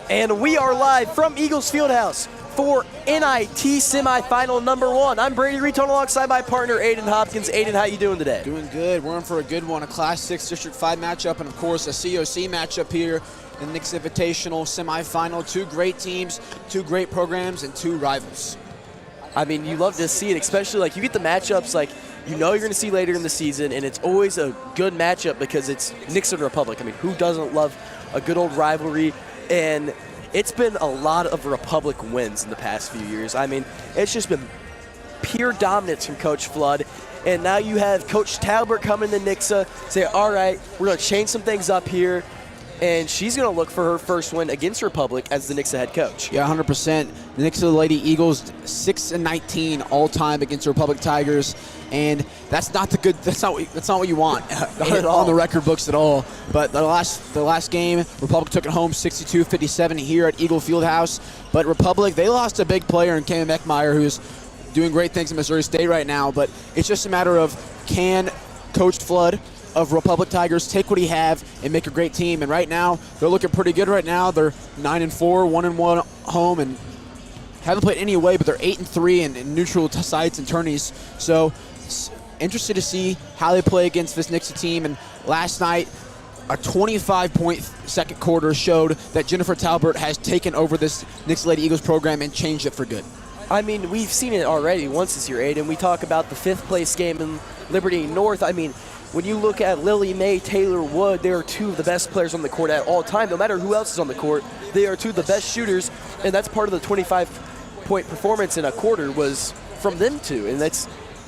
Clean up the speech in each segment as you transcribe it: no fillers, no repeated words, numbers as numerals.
And we are live from Eagles Fieldhouse for NIT semifinal number 1. I'm Brady Reton alongside my partner Aiden Hopkins. Aiden, how you doing today? Doing good. We're in for a good one, a Class 6 District 5 matchup, and of course a COC matchup here in the Nixa Invitational semifinal. Two great teams, two great programs, and two rivals. I mean, you love to see it, especially like you get the matchups like you know you're going to see later in the season, and it's always a good matchup because it's Nixa and Republic. I mean, who doesn't love a good old rivalry? And it's been a lot of Republic wins in the past few years. I mean, it's just been pure dominance from Coach Flood. And now you have Coach Talbert coming to Nixa, say, all right, we're going to change some things up here. And she's going to look for her first win against Republic as the Nixa head coach. Yeah, 100%. The Nixa Lady Eagles 6-19 all time against the Republic Tigers, and that's not the good. That's not what you want on the record books at all. But the last game, Republic took it home 62-57 here at Eagle Fieldhouse. But Republic, they lost a big player in Cam Eckmeyer, who's doing great things in Missouri State right now. But it's just a matter of can Coach Flood of Republic Tigers take what he have and make a great team. And right now, they're looking pretty good right now. They're 9-4, 1-1 home, and haven't played any away, but they're 8-3 in neutral sites and tourneys. So interested to see how they play against this Nixa team. And last night, a 25-point second quarter showed that Jennifer Talbert has taken over this Nixa Lady Eagles program and changed it for good. I mean, we've seen it already once this year, Aiden. We talk about the 5th place game in Liberty North. I mean, when you look at Lily Mae, Taylor Wood, they are two of the best players on the court at all time. No matter who else is on the court, they are two of the best shooters, and that's part of the 25-point performance in a quarter was from them two, and that's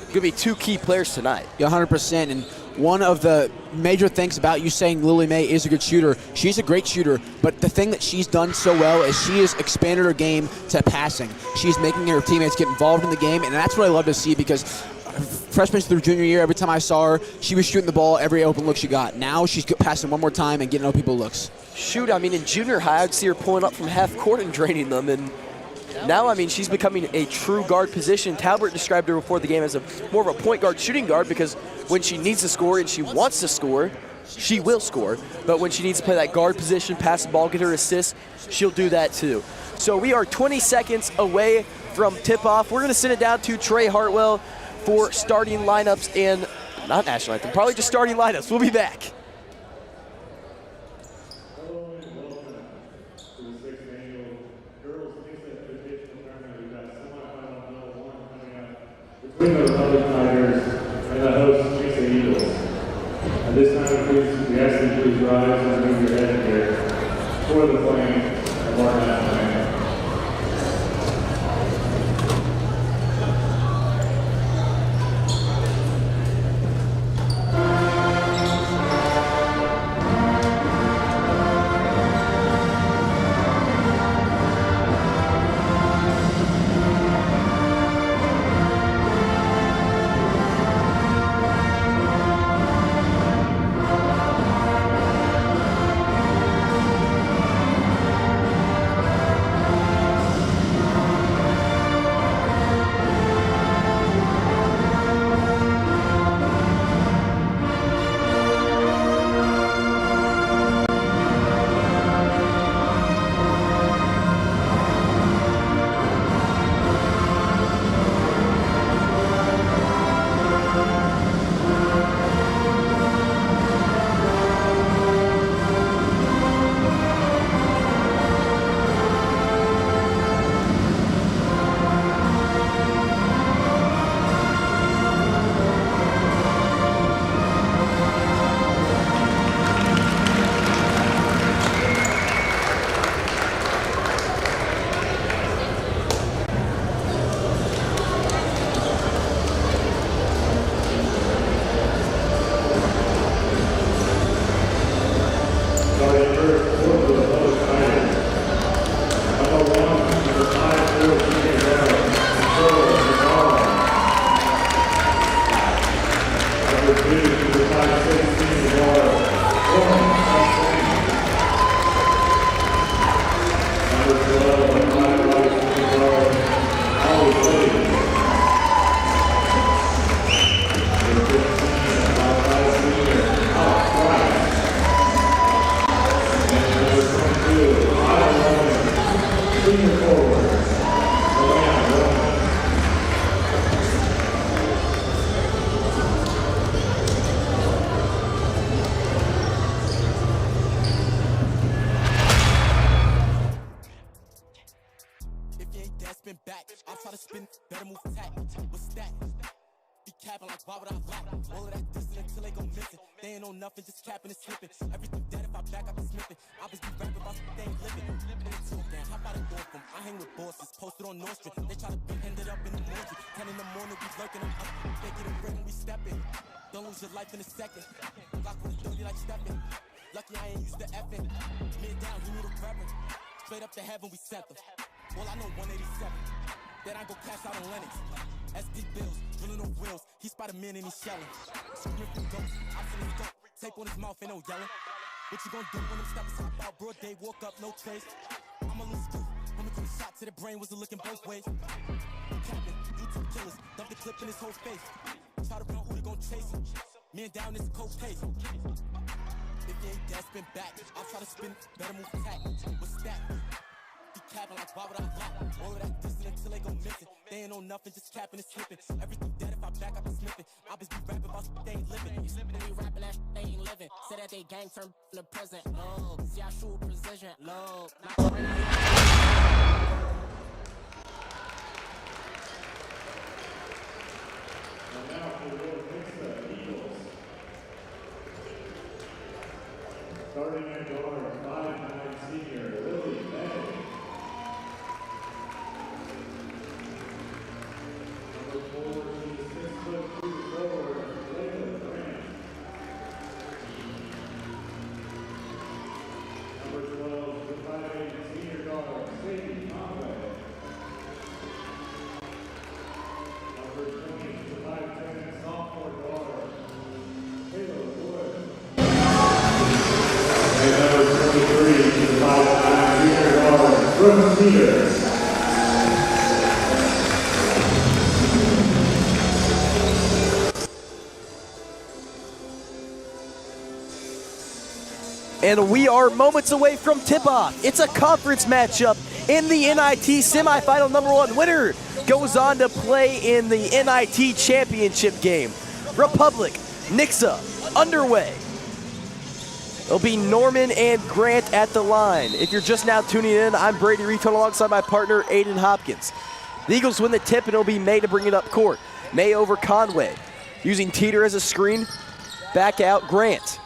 going to be two key players tonight. Yeah, 100%. And one of the major things about you saying Lily Mae is a good shooter, she's a great shooter, but the thing that she's done so well is she has expanded her game to passing. She's making her teammates get involved in the game, and that's what I love to see because freshman through junior year, every time I saw her, she was shooting the ball every open look she got. Now she's passing one more time and getting other people looks. Shoot, I mean, in junior high, I'd see her pulling up from half court and draining them, and now, I mean, she's becoming a true guard position. Talbert described her before the game as more of a point guard, shooting guard, because when she needs to score and she wants to score, she will score. But when she needs to play that guard position, pass the ball, get her assists, she'll do that too. So we are 20 seconds away from tip-off. We're going to send it down to Trey Hartwell for starting lineups and not national anthem, probably just starting lineups. We'll be back. Hello and welcome to the 6th annual Girls Nixa Invitational Tournament. We've got semifinal number 1 coming up between the Republic Tigers and the host Nixa Eagles. At this time, please, we ask that you please rise and move your head here for the playing of our national anthem. I'm trying to spin, better move tack. What's that? Be capping like, why would I lie? All of that distance until they go missing. They ain't on nothing, just capping and slipping. Everything dead if I back up and slipping. I was be rapping about some things living. How about a door from? I hang with bosses, posted on North Street. They try to be ended up in the morning. 10 in the morning, we lurking them up. They get a break when we stepping. Don't lose your life in a second. Glock with a 30 like stepping. Lucky I ain't used to effing. Mid down, he need a reverend. Straight up to heaven, we sent them. Well, I know 187. Then I go cash out on Lennox. SD bills, drilling on wheels. He spotted men and he's shelling. Screaming for ghosts, I feel his dope. Tape on his mouth, ain't no yelling. What you gonna do when them steppers hop out? Broad day, walk up, no trace. I'm a loose screw. Woman took a shot to the brain, was looking both ways. Capping, YouTube killers, dump the clip in his whole face. Try to run, who they gon' chase him? Man down, this cold case. If you ain't dead, spin back. I'll try to spin, better move tack. What's that? Be capping like, why would I lie? All of that distance until they go missing. They ain't on nothing, just capping and slipping. Everything dead if I back up and slipping. I just be rapping about some they ain't living. You slipping, we rapping that they ain't living. Say that they gang turn to present. Low, see I shoot precision. Low, And now for the Nixa Eagles. Starting at guard, 5'9" senior Lily May. Number 4, she's 6'2" forward, Layla Grant. Number 12, the 5'8" senior guard, Sadie Conway. Number 20, the 5'10" sophomore guard, Taylor Wood. And number 23, the 5'9" junior guard, Brooke Peters. And we are moments away from tip-off. It's a conference matchup in the NIT semifinal. Number 1 winner goes on to play in the NIT championship game. Republic, Nixa, underway. It'll be Norman and Grant at the line. If you're just now tuning in, I'm Brady Return alongside my partner, Aiden Hopkins. The Eagles win the tip, and it'll be May to bring it up court. May over Conway. Using Teeter as a screen, back out Grant.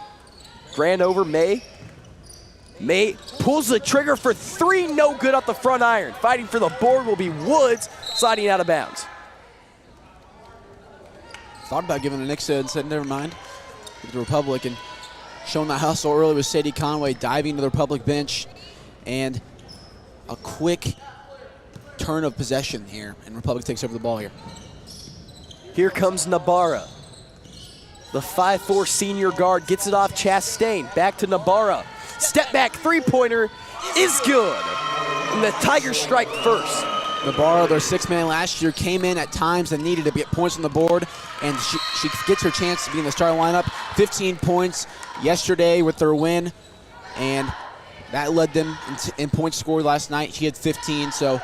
Grant over May. May pulls the trigger for 3, no good off the front iron. Fighting for the board will be Woods, sliding out of bounds. Thought about giving the Nixa and said, never mind. With the Republic and showing that hustle early with Sadie Conway diving to the Republic bench. And a quick turn of possession here, and Republic takes over the ball here. Here comes Nabarra. The 5'4" senior guard gets it off Chastain. Back to Nabarra. Step back three-pointer is good. And the Tigers strike first. Nabarra, their 6th man last year, came in at times and needed to get points on the board, and she gets her chance to be in the starting lineup. 15 points yesterday with their win, and that led them in points scored last night. She had 15, so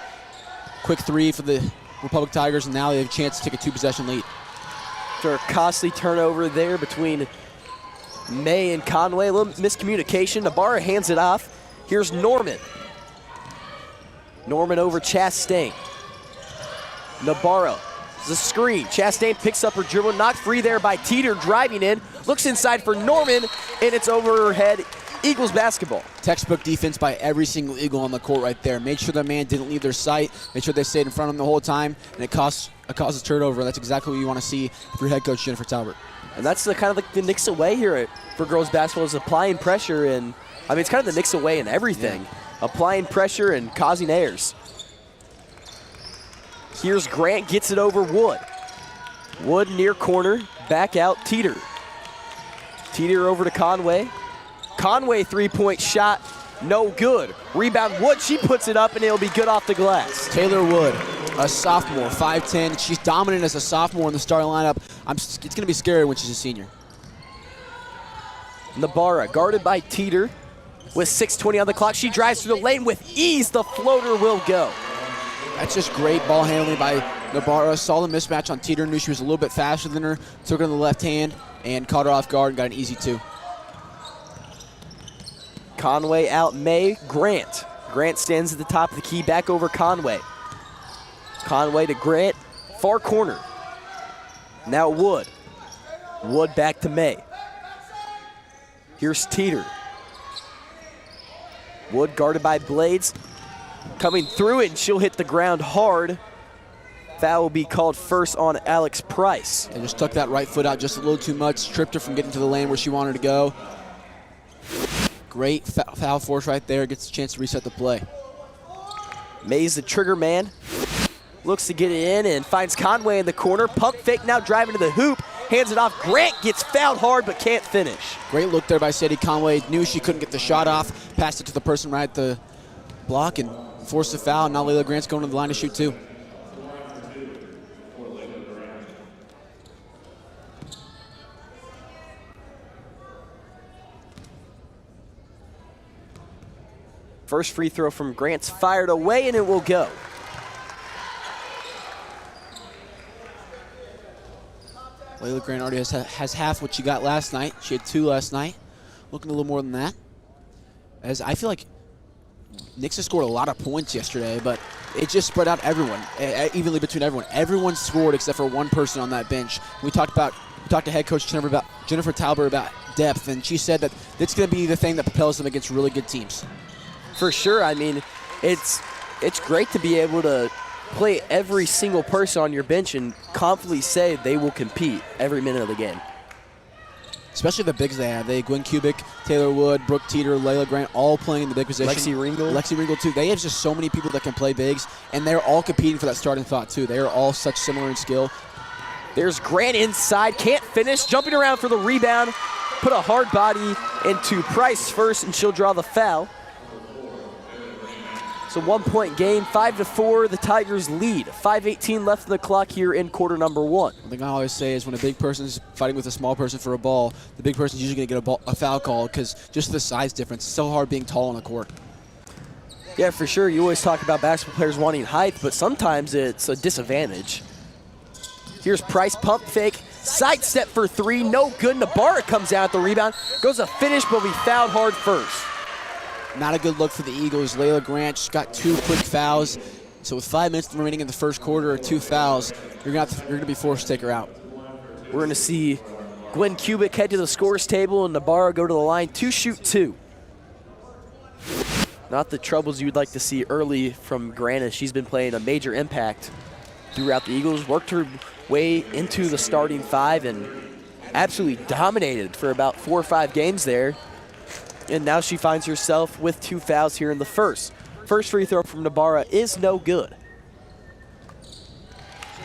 quick 3 for the Republic Tigers, and now they have a chance to take a 2-possession lead. After a costly turnover there between May and Conway, a little miscommunication. Nabarra hands it off. Here's Norman. Norman over Chastain. Nabarra, the screen. Chastain picks up her dribble, knocked free there by Teeter, driving in. Looks inside for Norman, and it's over her head. Eagles basketball. Textbook defense by every single Eagle on the court right there. Made sure the man didn't leave their sight. Made sure they stayed in front of him the whole time, and it causes turnover. That's exactly what you want to see for your head coach, Jennifer Talbert. And that's the kind of like the Nixa way here for girls basketball, is applying pressure, and I mean it's kind of the Nixa way in everything. Yeah. Applying pressure and causing errors. Here's Grant, gets it over Wood. Wood near corner, back out Teeter. Teeter over to Conway. Conway 3-point shot, no good. Rebound Wood, she puts it up and it'll be good off the glass. Taylor Wood, a sophomore, 5'10". She's dominant as a sophomore in the starting lineup. It's going to be scary when she's a senior. Nabarra guarded by Teeter with 6:20 on the clock. She drives through the lane with ease. The floater will go. That's just great ball handling by Nabarra. Saw the mismatch on Teeter, knew she was a little bit faster than her, took her in the left hand and caught her off guard and got an easy 2. Conway out May, Grant. Grant stands at the top of the key, back over Conway. Conway to Grant, far corner. Now Wood. Wood back to May. Here's Teeter. Wood guarded by Blades. Coming through it, and she'll hit the ground hard. Foul will be called first on Alex Price. They just took that right foot out just a little too much, tripped her from getting to the lane where she wanted to go. Great foul force right there, gets a chance to reset the play. May's the trigger man. Looks to get it in and finds Conway in the corner. Pump fake now driving to the hoop. Hands it off. Grant gets fouled hard but can't finish. Great look there by Sadie Conway. Knew she couldn't get the shot off. Passed it to the person right at the block and forced a foul. Now Layla Grant's going to the line to shoot too. First free throw from Grant's fired away, and it will go. Layla Grant already has half what she got last night. She had 2 last night. Looking a little more than that. As I feel like Nixa scored a lot of points yesterday, but it just spread out everyone, evenly between everyone. Everyone scored except for one person on that bench. We talked to head coach Jennifer Tauber about depth, and she said that it's going to be the thing that propels them against really good teams. For sure. I mean, it's great to be able to play every single person on your bench and confidently say they will compete every minute of the game. Especially the bigs they have. Gwen Kubik, Taylor Wood, Brooke Teeter, Layla Grant, all playing in the big position. Lexi Ringel too. They have just so many people that can play bigs, and they're all competing for that starting spot too. They are all such similar in skill. There's Grant inside, can't finish, jumping around for the rebound. Put a hard body into Price first, and she'll draw the foul. It's a 1-point game, 5-4. The Tigers lead. 5:18 left in the clock here in quarter number 1. One thing I always say is when a big person is fighting with a small person for a ball, the big person is usually going to get a foul call because just the size difference. It's so hard being tall on the court. Yeah, for sure. You always talk about basketball players wanting height, but sometimes it's a disadvantage. Here's Price, pump fake, sidestep for 3, no good. Nabarra comes out the rebound, goes a finish, but we fouled hard first. Not a good look for the Eagles. Layla Grant just got 2 quick fouls. So with 5 minutes remaining in the first quarter or 2 fouls, you're gonna be forced to take her out. We're gonna see Gwen Kubik head to the scores table and Nabarra go to the line to shoot 2. Not the troubles you'd like to see early from Grant, as she's been playing a major impact throughout the Eagles. Worked her way into the starting 5 and absolutely dominated for about 4 or 5 games there. And now she finds herself with 2 fouls here in the first. First free throw from Nabarra is no good.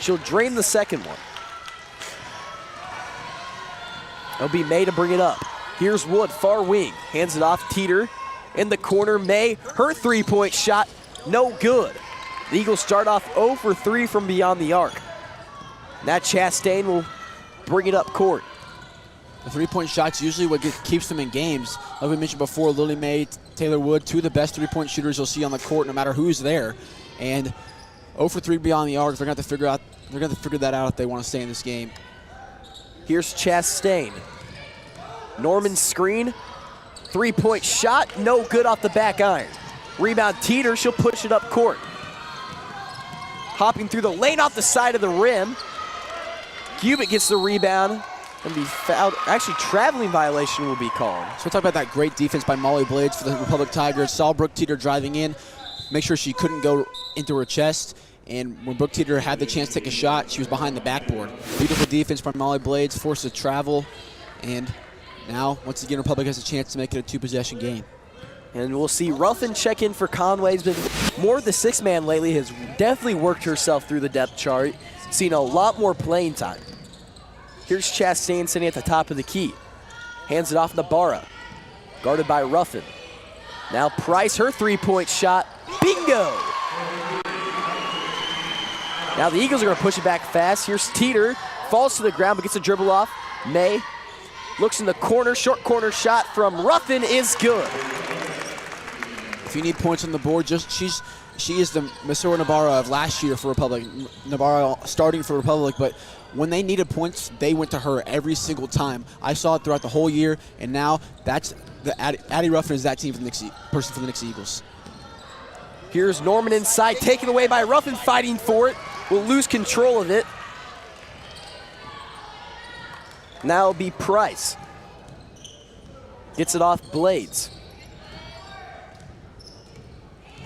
She'll drain the second one. It'll be May to bring it up. Here's Wood, far wing. Hands it off, Teeter. In the corner, May, her 3-point shot, no good. The Eagles start off 0 for 3 from beyond the arc. Now Chastain will bring it up court. The 3-point shot's usually what keeps them in games. Like we mentioned before, Lily May, Taylor Wood, 2 of the best 3-point shooters you'll see on the court, no matter who's there. And 0 for 3 beyond the arc, they're going to have to figure that out if they want to stay in this game. Here's Chastain. Norman screen, 3-point shot, no good off the back iron. Rebound Teeter, she'll push it up court. Hopping through the lane off the side of the rim. Kubik gets the rebound. And be fouled. Actually, traveling violation will be called. So we'll talk about that great defense by Molly Blades for the Republic Tigers. Saw Brooke Teeter driving in, make sure she couldn't go into her chest. And when Brooke Teeter had the chance to take a shot, she was behind the backboard. Beautiful defense by Molly Blades, forced to travel. And now, once again, Republic has a chance to make it a 2-possession game. And we'll see Ruffin check in for Conway. He's been more the 6th man lately, has definitely worked herself through the depth chart. Seen a lot more playing time. Here's Chastain sitting at the top of the key. Hands it off Nabarra. Guarded by Ruffin. Now Price, her 3-point shot. Bingo! Now the Eagles are going to push it back fast. Here's Teeter. Falls to the ground but gets a dribble off. May looks in the corner. Short corner shot from Ruffin is good. If you need points on the board, she is the Missouri Nabarra of last year for Republic. Nabarra starting for Republic, but when they needed points, they went to her every single time. I saw it throughout the whole year, and now that's Addie Ruffin is that team for the Nixa Eagles. Here's Norman inside, taken away by Ruffin, fighting for it. Will lose control of it. Now it'll be Price. Gets it off Blades.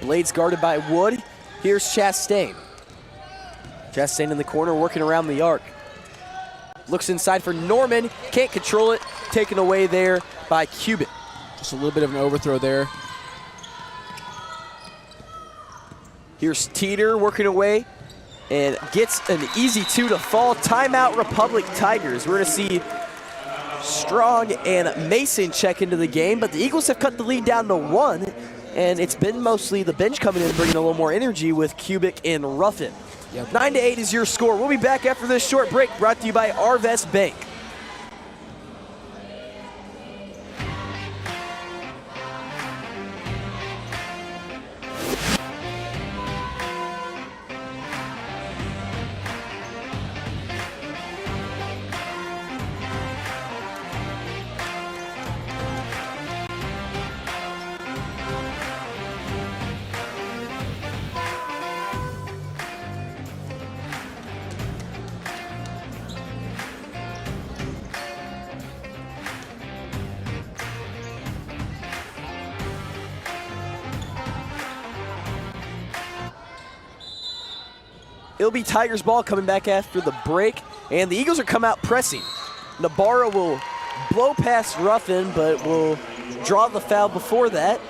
Blades guarded by Wood. Here's Chastain. Chastain in the corner, working around the arc. Looks inside for Norman, can't control it. Taken away there by Cubic. Just a little bit of an overthrow there. Here's Teeter working away and gets an easy 2 to fall. Timeout Republic Tigers. We're going to see Strong and Mason check into the game, but the Eagles have cut the lead down to 1, and it's been mostly the bench coming in, bringing a little more energy with Cubic and Ruffin. Yep. 9-8 is your score. We'll be back after this short break, brought to you by Arvest Bank. It'll be Tigers ball coming back after the break, and the Eagles are come out pressing. Nabarra will blow past Ruffin, but will draw the foul before that.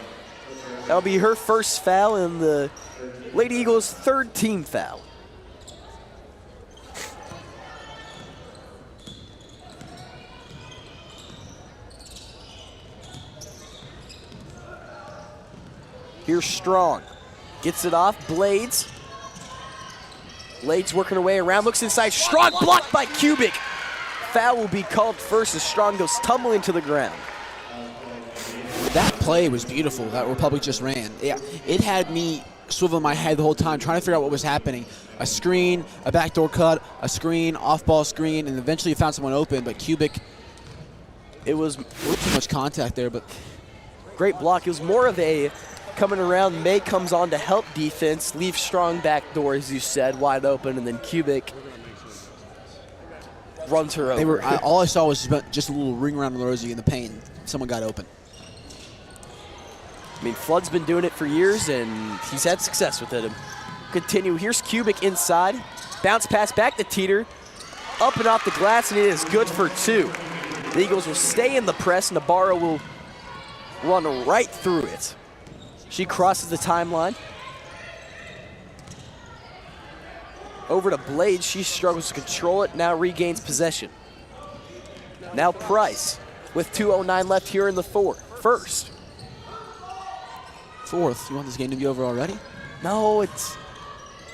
That'll be her first foul and the Lady Eagles' third team foul. Here's Strong. Gets it off, Blades. Blades working away around, looks inside. Strong blocked by Cubic. Foul will be called first as Strong goes tumbling to the ground. That play was beautiful that Republic just ran. Yeah, it had me swiveling my head the whole time trying to figure out what was happening. A screen, a backdoor cut, a screen, off-ball screen, and eventually found someone open, but Cubic, it was too much contact there, but great block. It was more of a coming around. May comes on to help defense, leave Strong back door, as you said, wide open, and then Cubic runs her over. All I saw was just a little ring around the rosy in the paint. Someone got open. I mean, Flood's been doing it for years, and he's had success with it. Continue. Here's Cubic inside. Bounce pass back to Teeter. Up and off the glass, and it is good for 2. The Eagles will stay in the press. Nabarra will run right through it. She crosses the timeline. Over to Blades. She struggles to control it, now regains possession. Now Price with 2:09 left here in the first. Fourth, you want this game to be over already? No, it's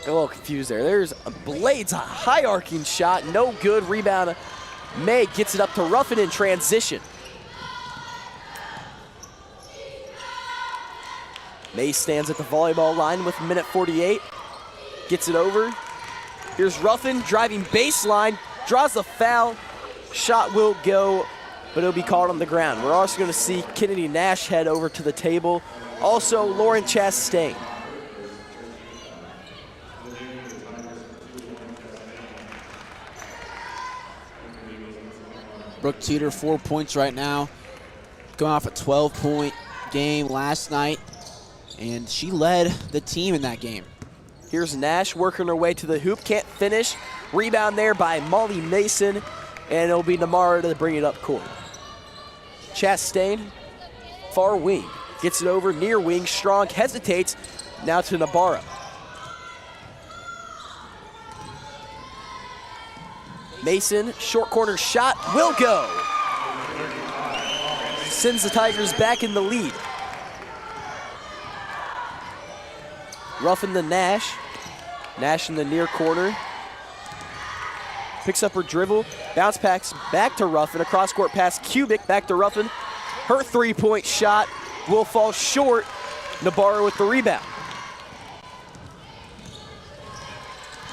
a little confused there. There's Blades, a high arcing shot, no good. Rebound. May gets it up to Ruffin in transition. May stands at the volleyball line with 1:48. Gets it over. Here's Ruffin driving baseline, draws the foul. Shot will go, but it'll be called on the ground. We're also going to see Kennedy Nash head over to the table. Also, Lauren Chastain. Brooke Teeter, 4 points right now. Going off a 12-point game last night, and she led the team in that game. Here's Nash working her way to the hoop, can't finish. Rebound there by Molly Mason, and it'll be Namara to bring it up court. Chastain, far wing, gets it over, near wing. Strong hesitates, now to Nabarra. Mason, short corner shot, will go. Sends the Tigers back in the lead. Ruffin to Nash. Nash in the near corner. Picks up her dribble. Bounce packs back to Ruffin. A cross-court pass. Cubic back to Ruffin. Her three-point shot will fall short. Nabarra with the rebound.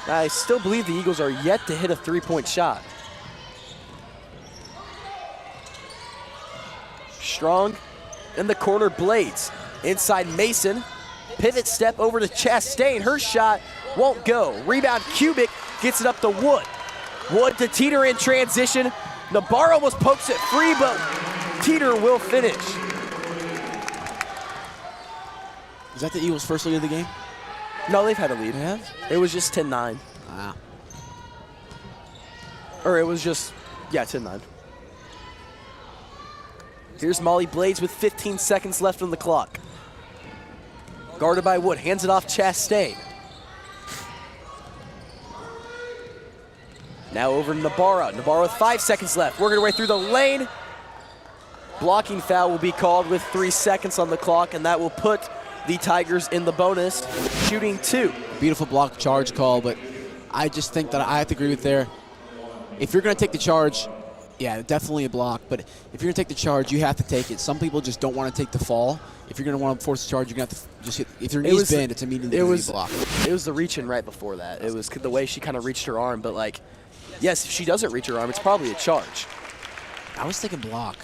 I still believe the Eagles are yet to hit a three-point shot. Strong in the corner. Blades inside Mason. Pivot step over to Chastain. Her shot won't go. Rebound, Kubik gets it up to Wood. Wood to Teeter in transition. Nabarro almost pokes it free, but Teeter will finish. Is that the Eagles' first lead of the game? No, they've had a lead. Yeah. It was just 10-9. Wow. Or it was just, yeah, 10-9. Here's Molly Blades with 15 seconds left on the clock. Guarded by Wood, hands it off Chastain. Now over to Nabarro. Nabarro with 5 seconds left, working her way through the lane. Blocking foul will be called with 3 seconds on the clock, and that will put the Tigers in the bonus, shooting 2. Beautiful block charge call, but I just think that I have to agree with there. If you're going to take the charge, yeah, definitely a block, but if you're going to take the charge, you have to take it. Some people just don't want to take the fall. If you're going to want to force the charge, you're going to have to just hit. If your knees bend, it's immediately going to be blocked. It was the reach-in right before that. It was the way she kind of reached her arm, but like, yes, if she doesn't reach her arm, it's probably a charge. I was thinking block.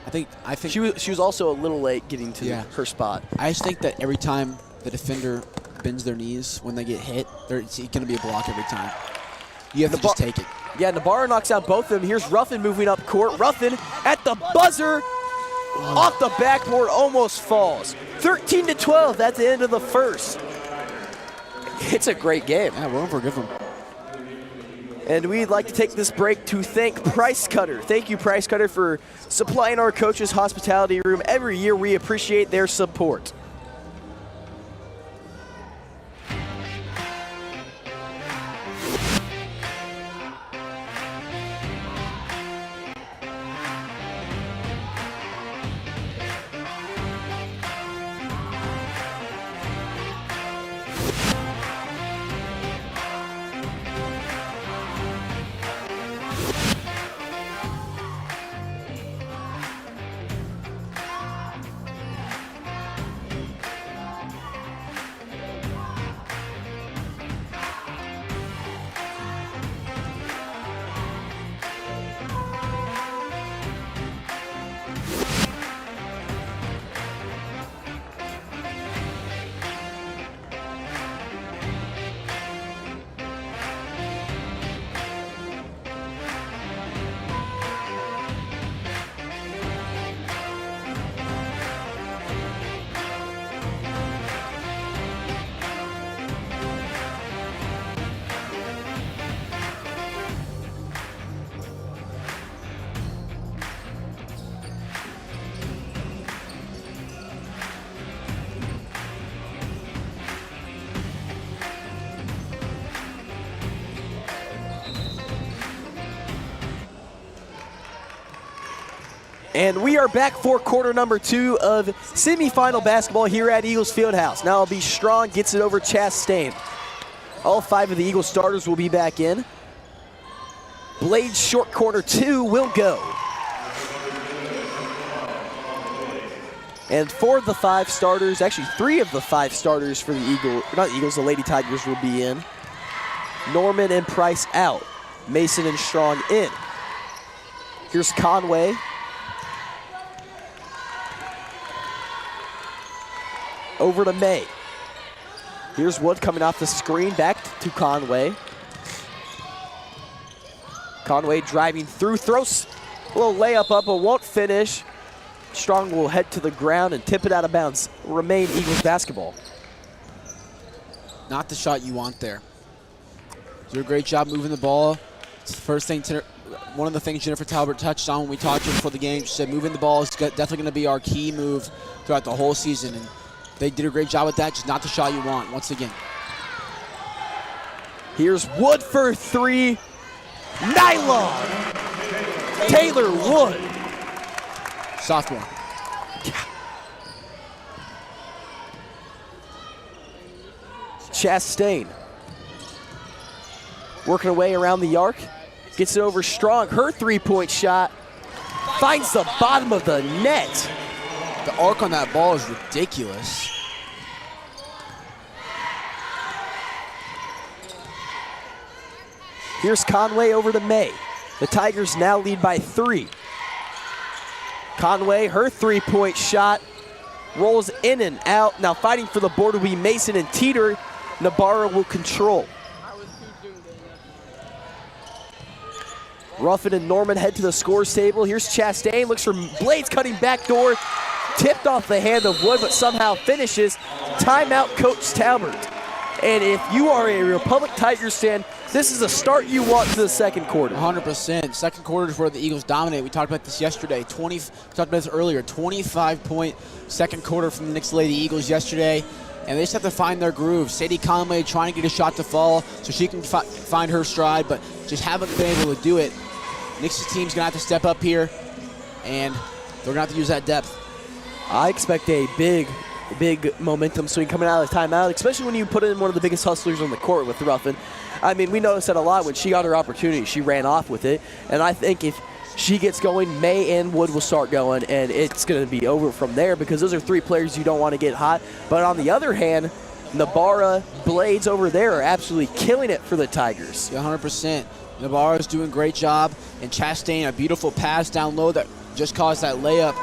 I think she was also a little late getting to her spot. I just think that every time the defender bends their knees when they get hit, it's going to be a block every time. You have to just take it. Yeah, Nabarro knocks out both of them. Here's Ruffin moving up court. Ruffin at the buzzer, off the backboard, almost falls. 13-12 at the end of the first. It's a great game. Yeah, we're in for a good one. And we'd like to take this break to thank Price Cutter. Thank you, Price Cutter, for supplying our coaches' hospitality room every year. We appreciate their support. And we are back for quarter number 2 of semifinal basketball here at Eagles Fieldhouse. Now it'll be Strong, gets it over Chastain. All 5 of the Eagles starters will be back in. Blades short corner 2 will go. And 4 of the 5 starters, actually 3 of the 5 starters for the Lady Tigers will be in. Norman and Price out. Mason and Strong in. Here's Conway. Over to May. Here's Wood coming off the screen, back to Conway. Conway driving through, throws a little layup up, but won't finish. Strong will head to the ground and tip it out of bounds. Remain Eagles basketball. Not the shot you want there. Do a great job moving the ball. It's the first thing, one of the things Jennifer Talbert touched on when we talked to her before the game. She said moving the ball is definitely going to be our key move throughout the whole season. And they did a great job with that, just not the shot you want, once again. Here's Wood for 3. Nylon. Taylor Wood. Sophomore. Chastain. Working away around the arc. Gets it over Strong. Her 3-point shot finds the bottom of the net. The arc on that ball is ridiculous. Here's Conway over to May. The Tigers now lead by 3. Conway, her 3-point shot rolls in and out. Now fighting for the board will be Mason and Teeter. Nabarra will control. Ruffin and Norman head to the scores table. Here's Chastain, looks for Blades cutting backdoor. Tipped off the hand of Wood, but somehow finishes. Timeout, Coach Talbert. And if you are a Republic Tigers fan, this is a start you want to the second quarter. 100%. Second quarter is where the Eagles dominate. We talked about this yesterday. We talked about this earlier. 25-point second quarter from the Nixa Lady Eagles yesterday. And they just have to find their groove. Sadie Conway trying to get a shot to fall so she can find her stride, but just haven't been able to do it. Nixa's team's going to have to step up here, and they're going to have to use that depth. I expect a big momentum swing coming out of the timeout, especially when you put in one of the biggest hustlers on the court with Ruffin. I mean, we noticed that a lot when she got her opportunity. She ran off with it, and I think if she gets going, May and Wood will start going, and it's going to be over from there because those are three players you don't want to get hot. But on the other hand, Nabarra, Blades over there are absolutely killing it for the Tigers. Yeah, 100%. Nabarra's doing a great job, and Chastain, a beautiful pass down low that just caused that layup.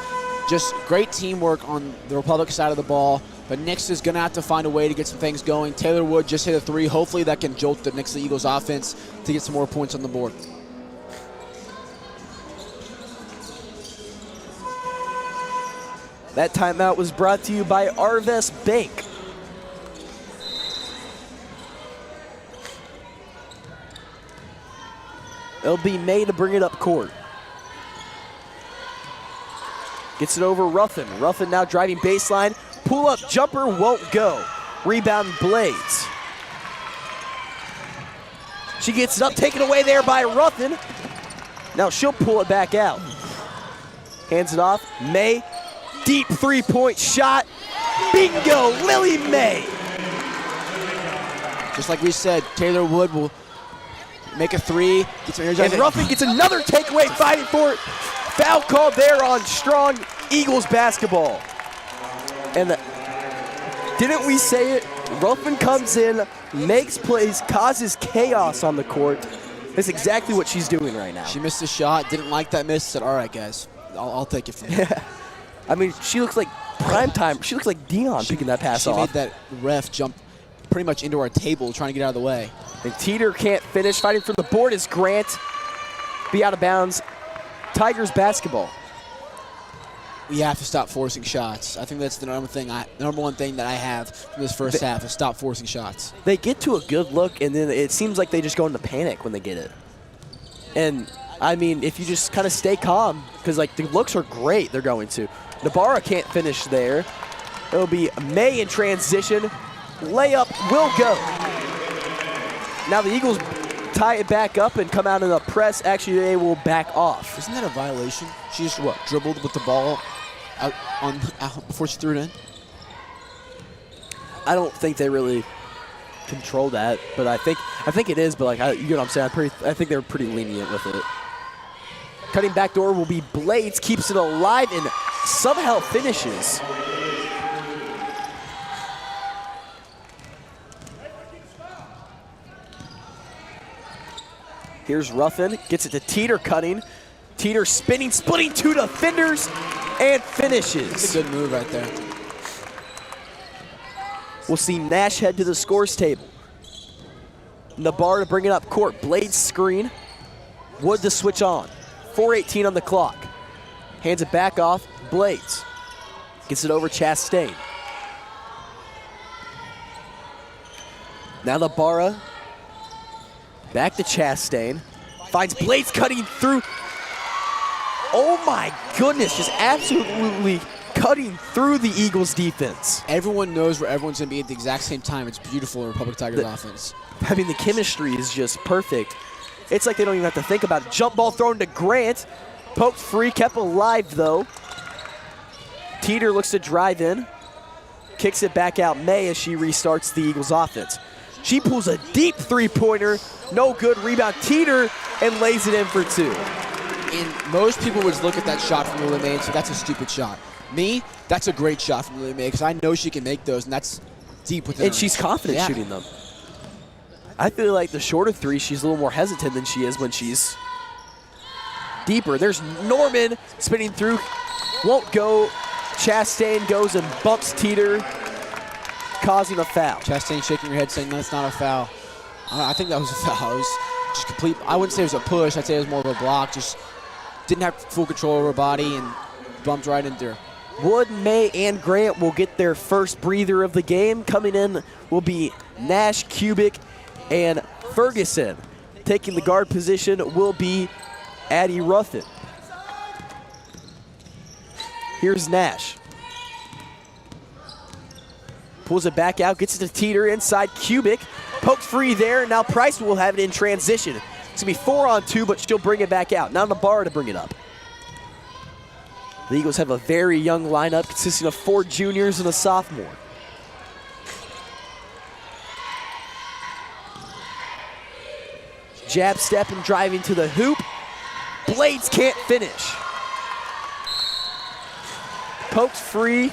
Just great teamwork on the Republic side of the ball, but Nixa's going to have to find a way to get some things going. Taylor Wood just hit a three. Hopefully that can jolt the Nixa Eagles offense to get some more points on the board. That timeout was brought to you by Arvest Bank. It'll be May to bring it up court. Gets it over Ruffin. Ruffin now driving baseline. Pull-up jumper won't go. Rebound Blades. She gets it up, taken away there by Ruffin. Now she'll pull it back out. Hands it off. May, deep three-point shot. Bingo, Lily May. Just like we said, Taylor Wood will make a three. And Ruffin gets another takeaway, fighting for it. Foul called there on strong Eagles basketball. And didn't we say it? Ruffin comes in, makes plays, causes chaos on the court. That's exactly what she's doing right now. She missed a shot, didn't like that miss, said, all right, guys, I'll take it from here. Yeah. I mean, she looks like prime time. She looks like Dion picking that pass off. She made that ref jump pretty much into our table trying to get out of the way. And Teeter can't finish. Fighting for the board is Grant. Be out of bounds. Tigers basketball. We have to stop forcing shots. I think that's the number one thing that I have from this first half is stop forcing shots. They get to a good look, and then it seems like they just go into panic when they get it. And, I mean, if you just kind of stay calm, because, like, the looks are great they're going to. Nabarra can't finish there. It'll be May in transition. Layup will go. Now the Eagles tie it back up and come out in a press. Actually, they will back off. Isn't that a violation? She just, dribbled with the ball out before she threw it in? I don't think they really control that, but I think it is, but, like, you know what I'm saying? I think they're pretty lenient with it. Cutting back door will be Blades, keeps it alive, and somehow finishes. Here's Ruffin, gets it to Teeter cutting. Teeter spinning, splitting two defenders, and finishes. That's a good move right there. We'll see Nash head to the scores table. Nabar to bring it up court. Blades screen. Wood to switch on. 4:18 on the clock. Hands it back off. Blades gets it over Chastain. Now Nabarra back to Chastain. Finds Blades cutting through. Oh my goodness, just absolutely cutting through the Eagles defense. Everyone knows where everyone's going to be at the exact same time. It's beautiful in Republic Tigers offense. I mean, the chemistry is just perfect. It's like they don't even have to think about it. Jump ball thrown to Grant. Poked free, kept alive though. Teeter looks to drive in. Kicks it back out May as she restarts the Eagles offense. She pulls a deep three-pointer. No good. Rebound Teeter and lays it in for two. And most people would look at that shot from Lily May and say, that's a stupid shot. Me, that's a great shot from Lily May because I know she can make those, and that's deep within And she's confident shooting them. I feel like the shorter three, she's a little more hesitant than she is when she's deeper. There's Norman spinning through. Won't go. Chastain goes and bumps Teeter, causing a foul. Chastain shaking her head saying that's not a foul. I think that was a foul. It was just complete. I wouldn't say it was a push. I'd say it was more of a block. Just didn't have full control over her body and bumped right into her. Wood, May, and Grant will get their first breather of the game. Coming in will be Nash, Kubik, and Ferguson. Taking the guard position will be Addie Ruffin. Here's Nash. Pulls it back out, gets it to Teeter inside Kubik. Poked free there. Now Price will have it in transition. It's going to be 4-on-2, but she'll bring it back out. Now Nabarra to bring it up. The Eagles have a very young lineup consisting of 4 juniors and a sophomore. Jab step and driving to the hoop. Blades can't finish. Poked free.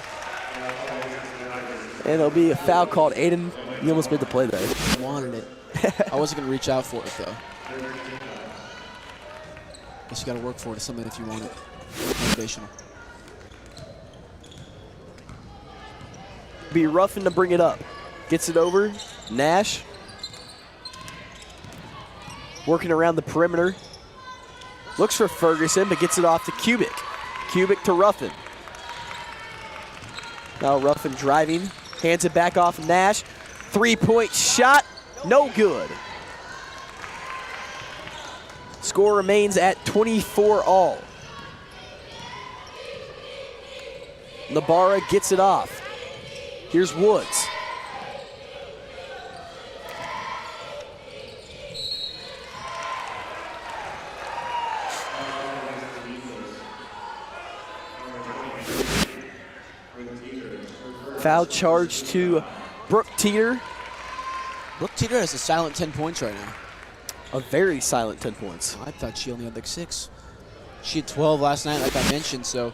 And it'll be a foul called. Aiden, you almost made the play there. I wanted it. I wasn't going to reach out for it, though. Guess you got to work for it. It's something if you want it. Motivational. Be Ruffin to bring it up. Gets it over. Nash. Working around the perimeter. Looks for Ferguson, but gets it off to Kubik. Kubik to Ruffin. Now Ruffin driving. Hands it back off Nash. 3-point shot. No good. Score remains at 24 all. Nabarra gets it off. Here's Woods. Foul charge to Brooke Teeter. Brooke Teeter has a silent 10 points right now. A very silent 10 points. I thought she only had like 6. She had 12 last night, like I mentioned, so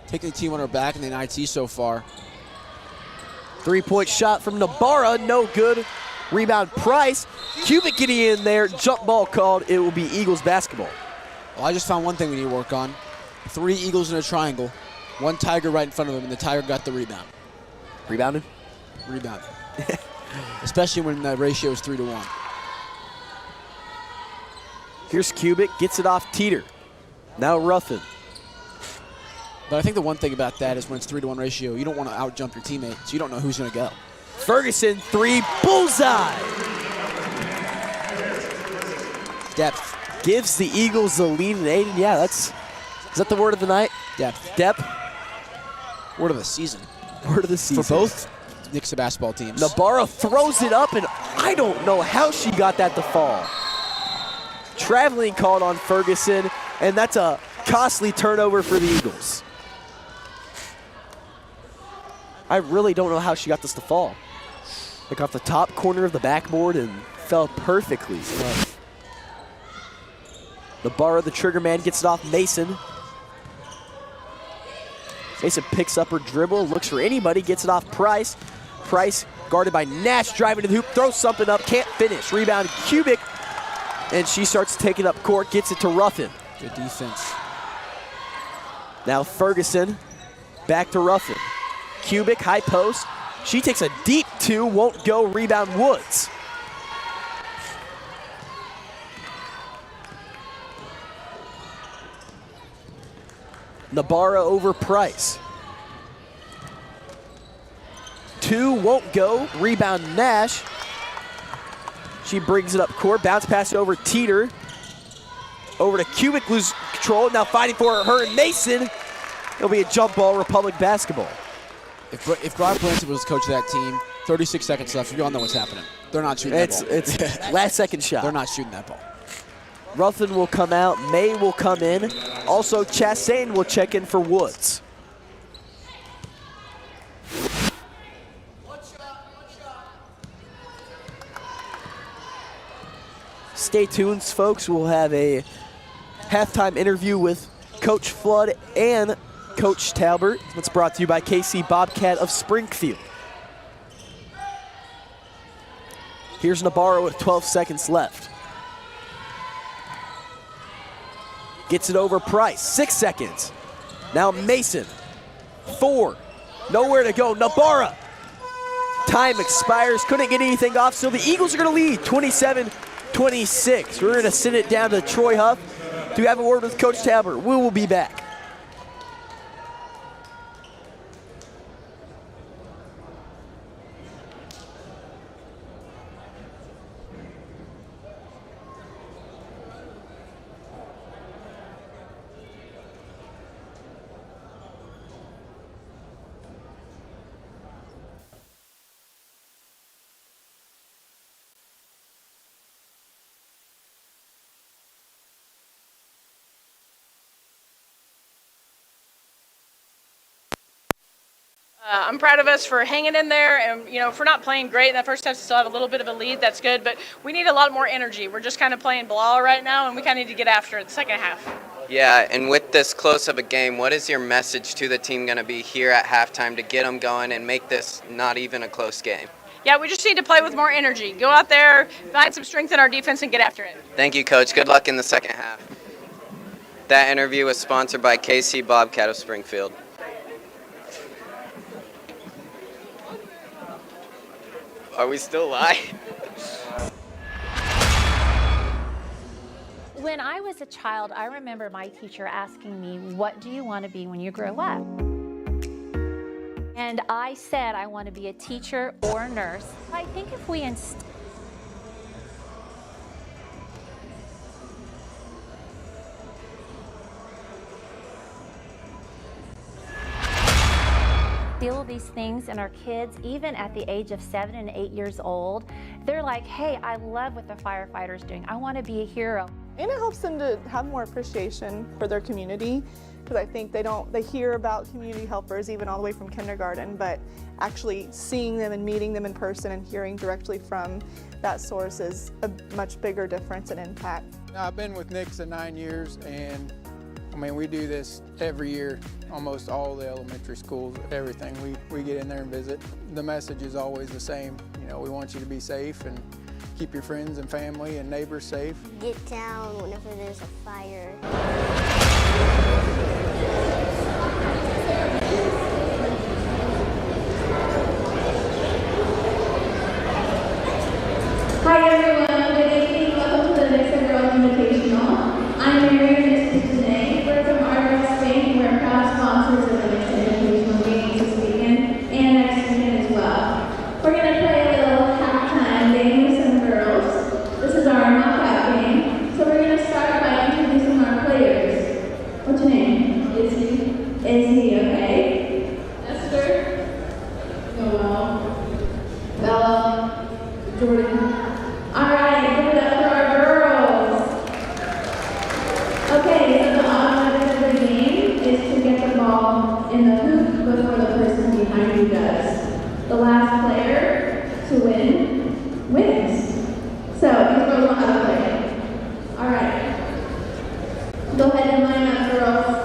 taking the team on her back in the NIT so far. 3-point shot from Nabarra, no good. Rebound Price. Kubik getting in there, jump ball called. It will be Eagles basketball. Well, I just found one thing we need to work on. 3 Eagles in a triangle, 1 Tiger right in front of them, and the Tiger got the rebound. Rebounded? Rebounded. Especially when the ratio is 3-to-1. Here's Kubik, gets it off Teeter. Now Ruffin. But I think the one thing about that is when it's 3-to-1 ratio, you don't want to out-jump your teammate, so you don't know who's going to go. Ferguson, 3, bullseye! Depth. Gives the Eagles the lead in Aiden. Yeah, is that the word of the night? Depth. Depth. Word of the season. Word of the season. For both Nixa basketball teams. Nabarra throws it up, and I don't know how she got that to fall. Traveling called on Ferguson, and that's a costly turnover for the Eagles. I really don't know how she got this to fall. It got the top corner of the backboard and fell perfectly. Nabarra, the trigger man, gets it off Mason. Mason picks up her dribble, looks for anybody, gets it off Price. Price guarded by Nash, driving to the hoop, throws something up, can't finish. Rebound Kubik, and she starts taking up court, gets it to Ruffin. Good defense. Now Ferguson, back to Ruffin. Kubik, high post. She takes a deep 2, won't go, rebound Woods. Nabarra over Price. 2, won't go, rebound Nash. She brings it up court, bounce pass over Teeter. Over to Kubik, lose control, now fighting for her and Mason. It'll be a jump ball, Republic basketball. If Garth Blanton was coach of that team, 36 seconds left, you all know what's happening. They're not shooting that ball. It's last second shot. They're not shooting that ball. Ruffin will come out, May will come in. Also, Chastain will check in for Woods. Stay tuned, folks. We'll have a halftime interview with Coach Flood and Coach Talbert. It's brought to you by KC Bobcat of Springfield. Here's Nabarra with 12 seconds left. Gets it over Price, 6 seconds. Now Mason. 4. Nowhere to go. Nabarra. Time expires. Couldn't get anything off. So the Eagles are going to lead 27-26. We're going to send it down to Troy Huff to have a word with Coach Talbert. We will be back. I'm proud of us for hanging in there, and if we're not playing great in that first half, still have a little bit of a lead. That's good, but we need a lot more energy. We're just kind of playing blah right now, and we kind of need to get after it the second half. Yeah, and with this close of a game, what is your message to the team going to be here at halftime to get them going and make this not even a close game? Yeah, we just need to play with more energy. Go out there, find some strength in our defense, and get after it. Thank you, Coach. Good luck in the second half. That interview was sponsored by KC Bobcat of Springfield. Are we still live? When I was a child, I remember my teacher asking me, "What do you want to be when you grow up?" And I said, I want to be a teacher or a nurse. I think if we instill these things in our kids, even at the age of 7 and 8 years old, they're like, hey, I love what the firefighters doing. I want to be a hero. And it helps them to have more appreciation for their community, because I think they hear about community helpers even all the way from kindergarten, but actually seeing them and meeting them in person and hearing directly from that source is a much bigger difference and impact. I've been with Nixa 9 years, and we do this every year, almost all the elementary schools, everything. We get in there and visit. The message is always the same. We want you to be safe and keep your friends and family and neighbors safe. Get down whenever there's a fire. Hi everyone, good evening. Welcome to the Nixa Invitational. I'm Mary today. We're from Argos, Spain. We're proud sponsors of the Nixa Invitational games this weekend and next weekend as well. We're going to play a little halftime game with some girls. This is our knockout game. So we're going to start by introducing our players. What's your name? Izzy. Izzy, okay. Esther. Noel. Bella. Jordan. Alright, give it up for our girls. Okay, so the object of the game is to get the ball in the hoop before the person behind you does. The last player to win wins. So these girls know how to play. Alright. Go ahead and line up, girls.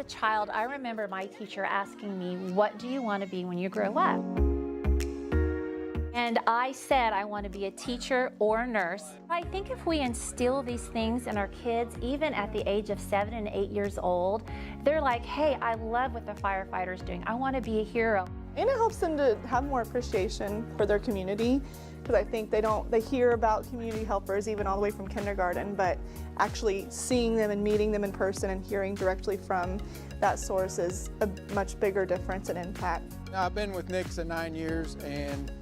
a child, I remember my teacher asking me, what do you want to be when you grow up? And I said I want to be a teacher or a nurse. I think if we instill these things in our kids, even at the age of 7 and 8 years old, they're like, hey, I love what the firefighter's doing. I want to be a hero. And it helps them to have more appreciation for their community, because I think they hear about community helpers even all the way from kindergarten, but actually seeing them and meeting them in person and hearing directly from that source is a much bigger difference and impact. I've been with Nixa 9 years, and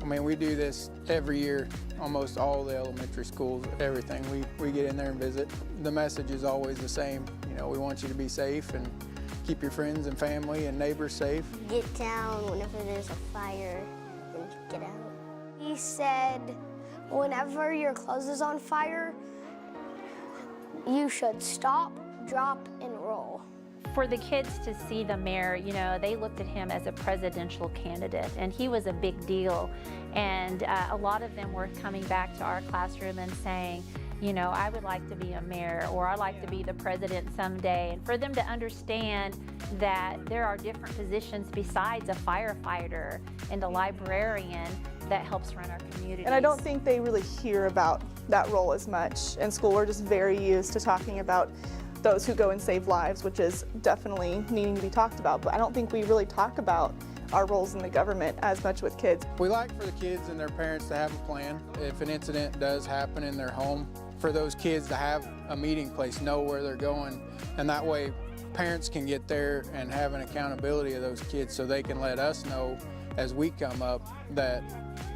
I mean, we do this every year, almost all the elementary schools, everything. We get in there and visit. The message is always the same. You know, we want you to be safe and keep your friends and family and neighbors safe. Get down whenever there's a fire and get out. He said, whenever your clothes is on fire, you should stop, drop, and roll. For the kids to see the mayor, you know, they looked at him as a presidential candidate, and he was a big deal. And a lot of them were coming back to our classroom and saying, you know, I would like to be a mayor, or I'd like to be the president someday. And for them to understand that there are different positions besides a firefighter and a librarian that helps run our communities. And I don't think they really hear about that role as much in school. We're just very used to talking about those who go and save lives, which is definitely needing to be talked about, but I don't think we really talk about our roles in the government as much with kids. We like for the kids and their parents to have a plan. If an incident does happen in their home, for those kids to have a meeting place, know where they're going, and that way parents can get there and have an accountability of those kids so they can let us know as we come up that,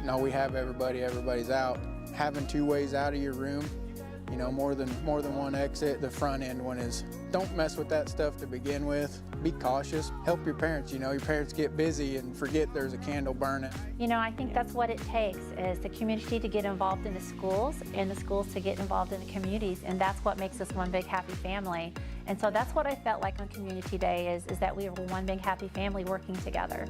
no, we have everybody's out. Having 2 ways out of your room, you know, more than one exit. The front end one is, don't mess with that stuff to begin with. Be cautious. Help your parents. You know, your parents get busy and forget there's a candle burning. You know, I think that's what it takes, is the community to get involved in the schools and the schools to get involved in the communities, and that's what makes us one big happy family. And so that's what I felt like on Community Day, is that we were one big happy family working together.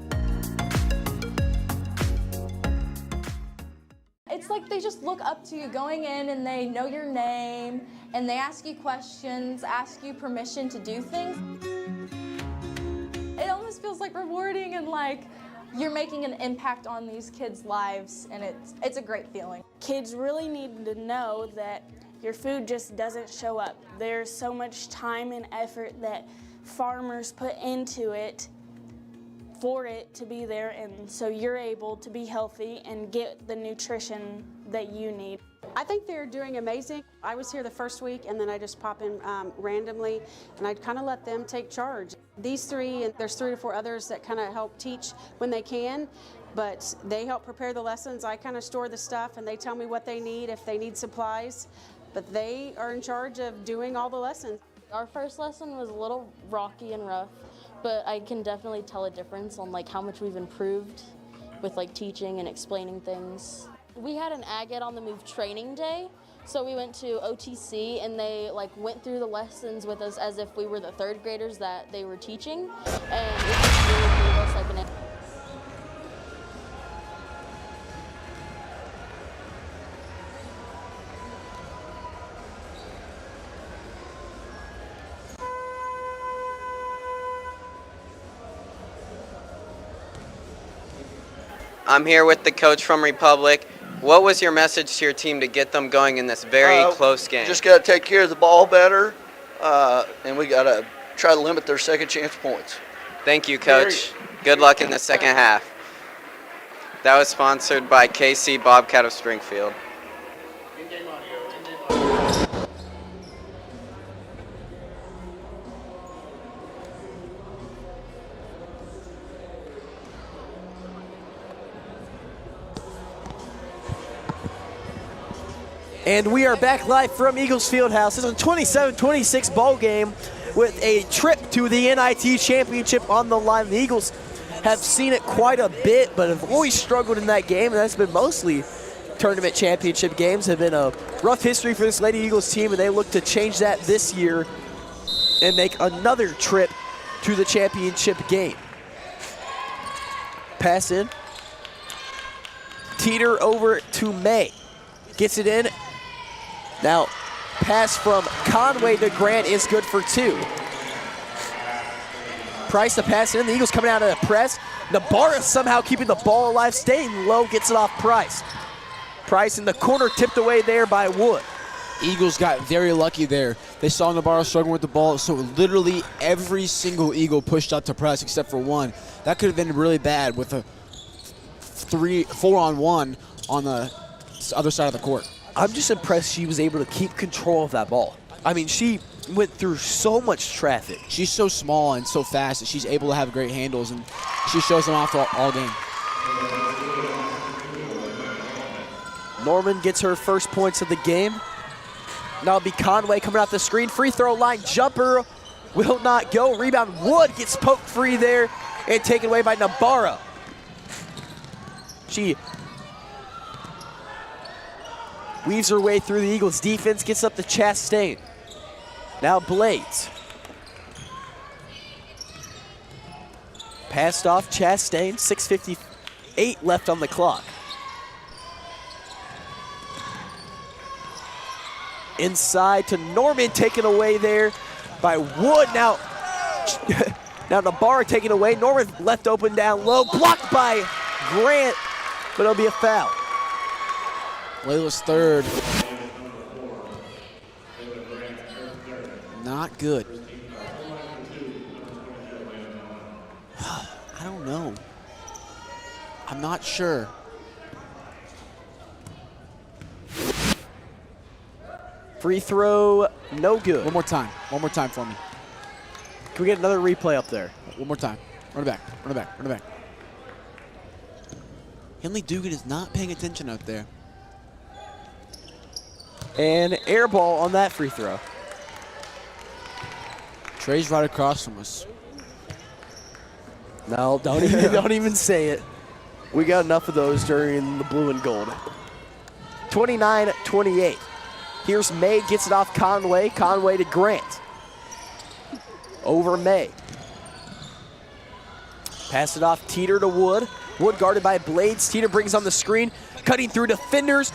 It's like they just look up to you going in, and they know your name, and they ask you questions, ask you permission to do things. It almost feels like rewarding, and like you're making an impact on these kids' lives, and it's a great feeling. Kids really need to know that your food just doesn't show up. There's so much time and effort that farmers put into it for it to be there, and so you're able to be healthy and get the nutrition that you need. I think they're doing amazing. I was here the first week, and then I just pop in randomly, and I kind of let them take charge. These 3, and there's 3 to 4 others that kind of help teach when they can, but they help prepare the lessons. I kind of store the stuff, and they tell me what they need, if they need supplies, but they are in charge of doing all the lessons. Our first lesson was a little rocky and rough, but I can definitely tell a difference on like how much we've improved with like teaching and explaining things. We had an Ag Ed on the Move training day, so we went to OTC and they like went through the lessons with us as if we were the 3rd graders that they were teaching, and it just really gave us like an I'm here with the coach from Republic. What was your message to your team to get them going in this very close game? Just got to take care of the ball better, and we got to try to limit their second chance points. Thank you, Coach. Good luck in the second half. That was sponsored by KC Bobcat of Springfield. And we are back live from Eagles Fieldhouse. This is a 27-26 ball game with a trip to the NIT championship on the line. The Eagles have seen it quite a bit, but have always struggled in that game, and that's been mostly tournament championship games. Have been a rough history for this Lady Eagles team, and they look to change that this year and make another trip to the championship game. Pass in. Teeter over to May. Gets it in. Now, pass from Conway to Grant is good for 2. Price to pass in. The Eagles coming out of the press. Nabarra somehow keeping the ball alive, staying low, gets it off Price. Price in the corner, tipped away there by Wood. Eagles got very lucky there. They saw Nabarra struggling with the ball, so literally every single Eagle pushed up to press except for one. That could have been really bad with a 4-on-1 on the other side of the court. I'm just impressed she was able to keep control of that ball. I mean, she went through so much traffic. She's so small and so fast that she's able to have great handles, and she shows them off all game. Norman gets her first points of the game. Now it'll be Conway coming off the screen. Free throw line jumper will not go. Rebound, Wood gets poked free there and taken away by Nabarra. She weaves her way through the Eagles' defense, gets up to Chastain. Now Blades. Passed off Chastain, 6:58 left on the clock. Inside to Norman, taken away there by Wood. Now Nabarra taken away. Norman left open down low, blocked by Grant, but it'll be a foul. Layla's third. Not good. I don't know. I'm not sure. Free throw, no good. One more time. One more time for me. Can we get another replay up there? One more time. Run it back. Run it back. Run it back. Henley Dugan is not paying attention out there. And air ball on that free throw. Trey's right across from us. No, don't even say it. We got enough of those during the blue and gold. 29-28. Here's May, gets it off Conway. Conway to Grant. Over May. Pass it off Teeter to Wood. Wood guarded by Blades. Teeter brings on the screen, cutting through defenders.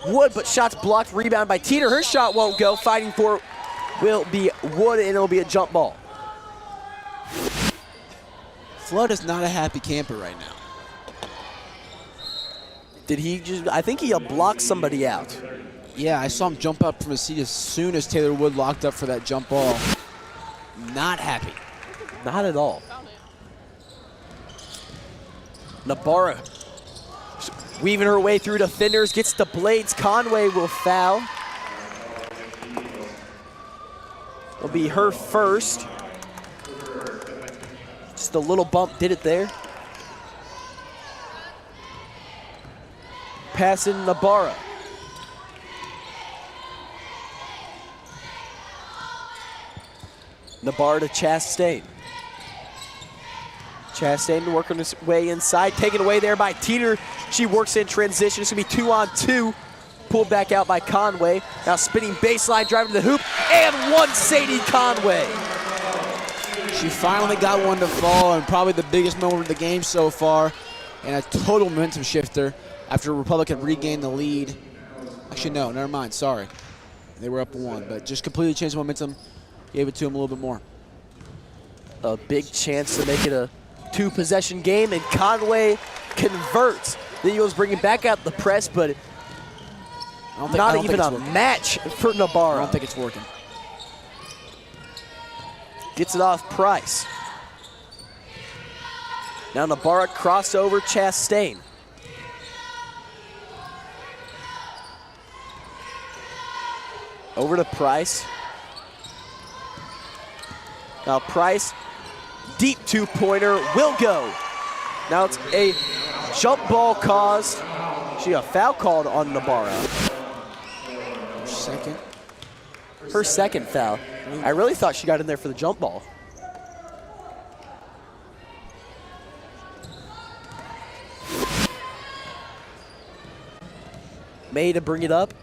Wood, but shots blocked. Rebound by Teeter. Her shot won't go. Fighting for it will be Wood, and it'll be a jump ball. Flood is not a happy camper right now. Did he just, I think he blocked somebody out. Yeah, I saw him jump up from his seat as soon as Taylor Wood locked up for that jump ball. Not happy. Not at all. Nabarra weaving her way through defenders, gets the Blades. Conway will foul. It'll be her first. Just a little bump did it there. Passing Nabarra. Nabarra to Chastain. Chastain working his way inside, taken away there by Teeter. She works in transition. It's going to be 2-on-2. Pulled back out by Conway. Now spinning baseline, driving to the hoop, and one Sadie Conway. She finally got one to fall, and probably the biggest moment of the game so far, and a total momentum shifter after Republican regained the lead. Actually, no, never mind, sorry. They were up 1, but just completely changed the momentum, gave it to them a little bit more. A big chance to make it a 2-possession game, and Conway converts. The Eagles bringing back out the press, but not even a match for Nabarra. I don't think it's working. Gets it off Price. Now Nabarra crossover Chastain. Over to Price. Now Price, deep 2-pointer, will go. Now it's a jump ball caused. She a foul called on Nabarra. Her second foul. I really thought she got in there for the jump ball. May to bring it up.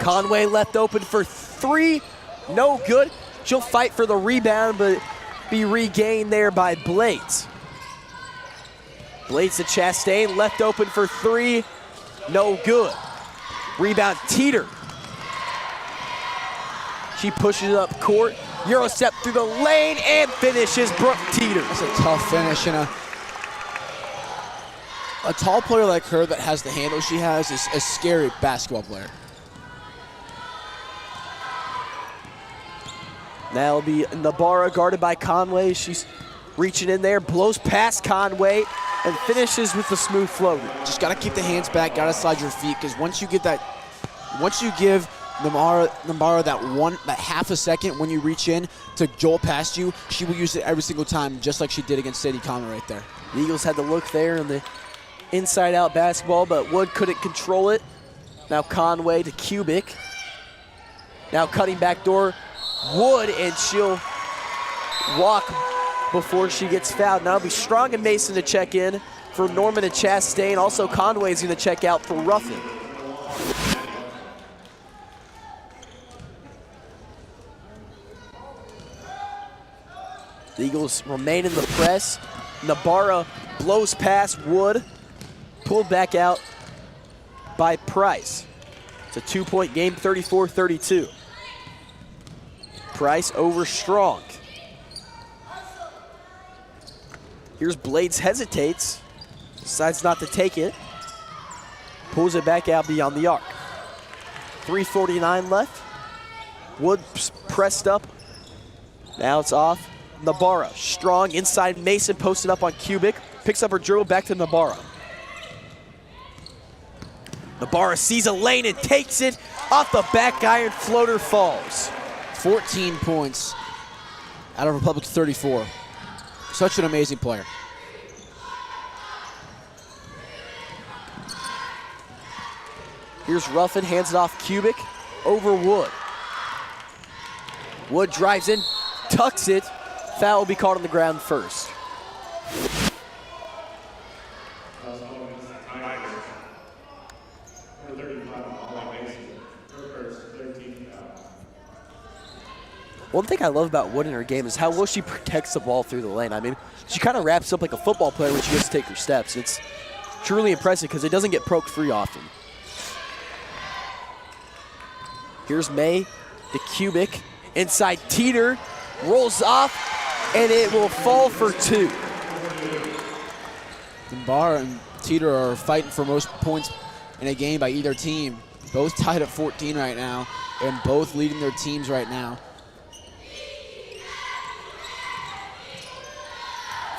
Conway left open for 3. No good. She'll fight for the rebound, but be regained there by Blades. Blades to Chastain, left open for 3. No good. Rebound Teeter. She pushes it up court. Euro step through the lane and finishes Brooke Teeter. That's a tough finish, and a tall player like her that has the handle she has is a scary basketball player. Now it'll be Nabarra guarded by Conway. She's reaching in there, blows past Conway, and finishes with the smooth floater. Just gotta keep the hands back, gotta slide your feet, because once you give Nabarra that half a second when you reach in to jolt past you, she will use it every single time, just like she did against Sadie Conway right there. The Eagles had the look there in the inside-out basketball, but Wood couldn't control it. Now Conway to Kubik. Now cutting back door, Wood, and she'll walk before she gets fouled. Now it'll be Strong and Mason to check in for Norman and Chastain. Also Conway's gonna check out for roughing. The Eagles remain in the press. Nabarra blows past Wood, pulled back out by Price. It's a 2-point game, 34-32. Price over Strong. Here's Blades, hesitates, decides not to take it, pulls it back out beyond the arc. 3:49 left. Wood pressed up. Now it's off Nabarra. Strong inside Mason, posted up on Kubik, picks up her dribble back to Nabarra. Nabarra sees a lane and takes it off the back iron, floater falls. 14 points out of Republic's 34. Such an amazing player. Here's Ruffin, hands it off Kubik, over Wood. Wood drives in, tucks it. Foul will be called on the ground first. One thing I love about Wood in her game is how well she protects the ball through the lane. I mean, she kind of wraps up like a football player when she gets to take her steps. It's truly impressive because it doesn't get poked free often. Here's May to Kubik, inside Teeter, rolls off, and it will fall for two. Nabarra and Teeter are fighting for most points in a game by either team. Both tied at 14 right now, and both leading their teams right now.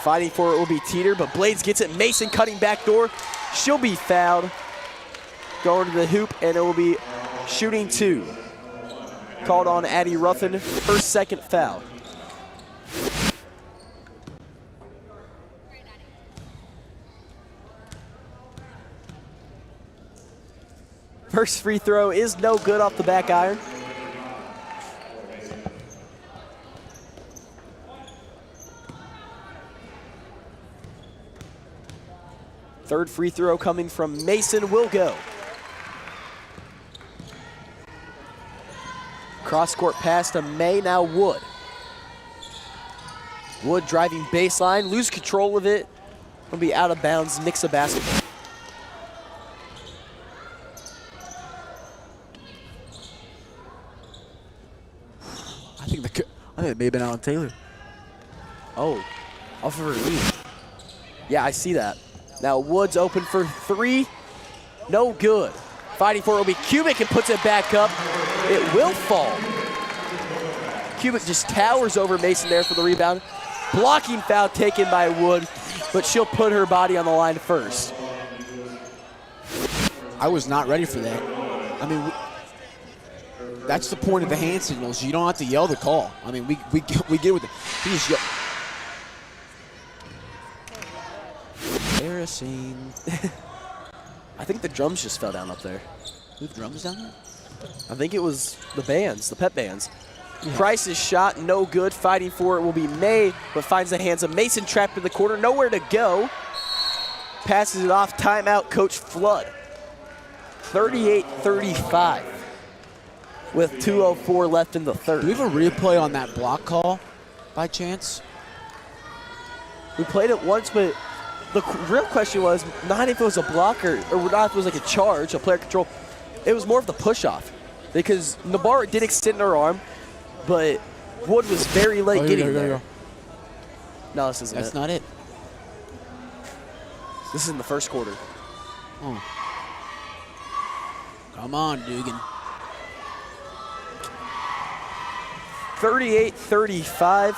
Fighting for it will be Teeter, but Blades gets it. Mason cutting back door. She'll be fouled. Going to the hoop, and it will be shooting two. Called on Addie Ruffin, her second foul. First free throw is no good off the back iron. Third free throw coming from Mason will go. Cross-court pass to May, now Wood. Wood driving baseline, lose control of it. Will be out of bounds, Nixa basketball. I think it may have been Alan Taylor. Oh, off of her lead. Yeah, I see that. Now Wood's open for three. No good. Fighting for it will be Kubik and puts it back up. It will fall. Kubik just towers over Mason there for the rebound. Blocking foul taken by Wood, but she'll put her body on the line first. I was not ready for that. I mean, that's the point of the hand signals. You don't have to yell the call. I mean, we get with it. We just yell. Embarrassing. I think the drums just fell down up there. The drums down there? I think it was the bands, the pep bands. Yeah. Price's shot, no good. Fighting for it will be May, but finds the hands of Mason trapped in the corner. Nowhere to go. Passes it off. Timeout, Coach Flood. 38-35 with 2:04 left in the third. Do we have a replay on that block call by chance? We played it once, but the real question was not if it was a block or not if it was like a charge, a player control. It was more of the push-off because Nabarra did extend her arm, but Wood was very late Oh, getting here we there. go. No, this isn't That's it. not it. This is in the first quarter. Oh. Come on, Dugan. 38-35.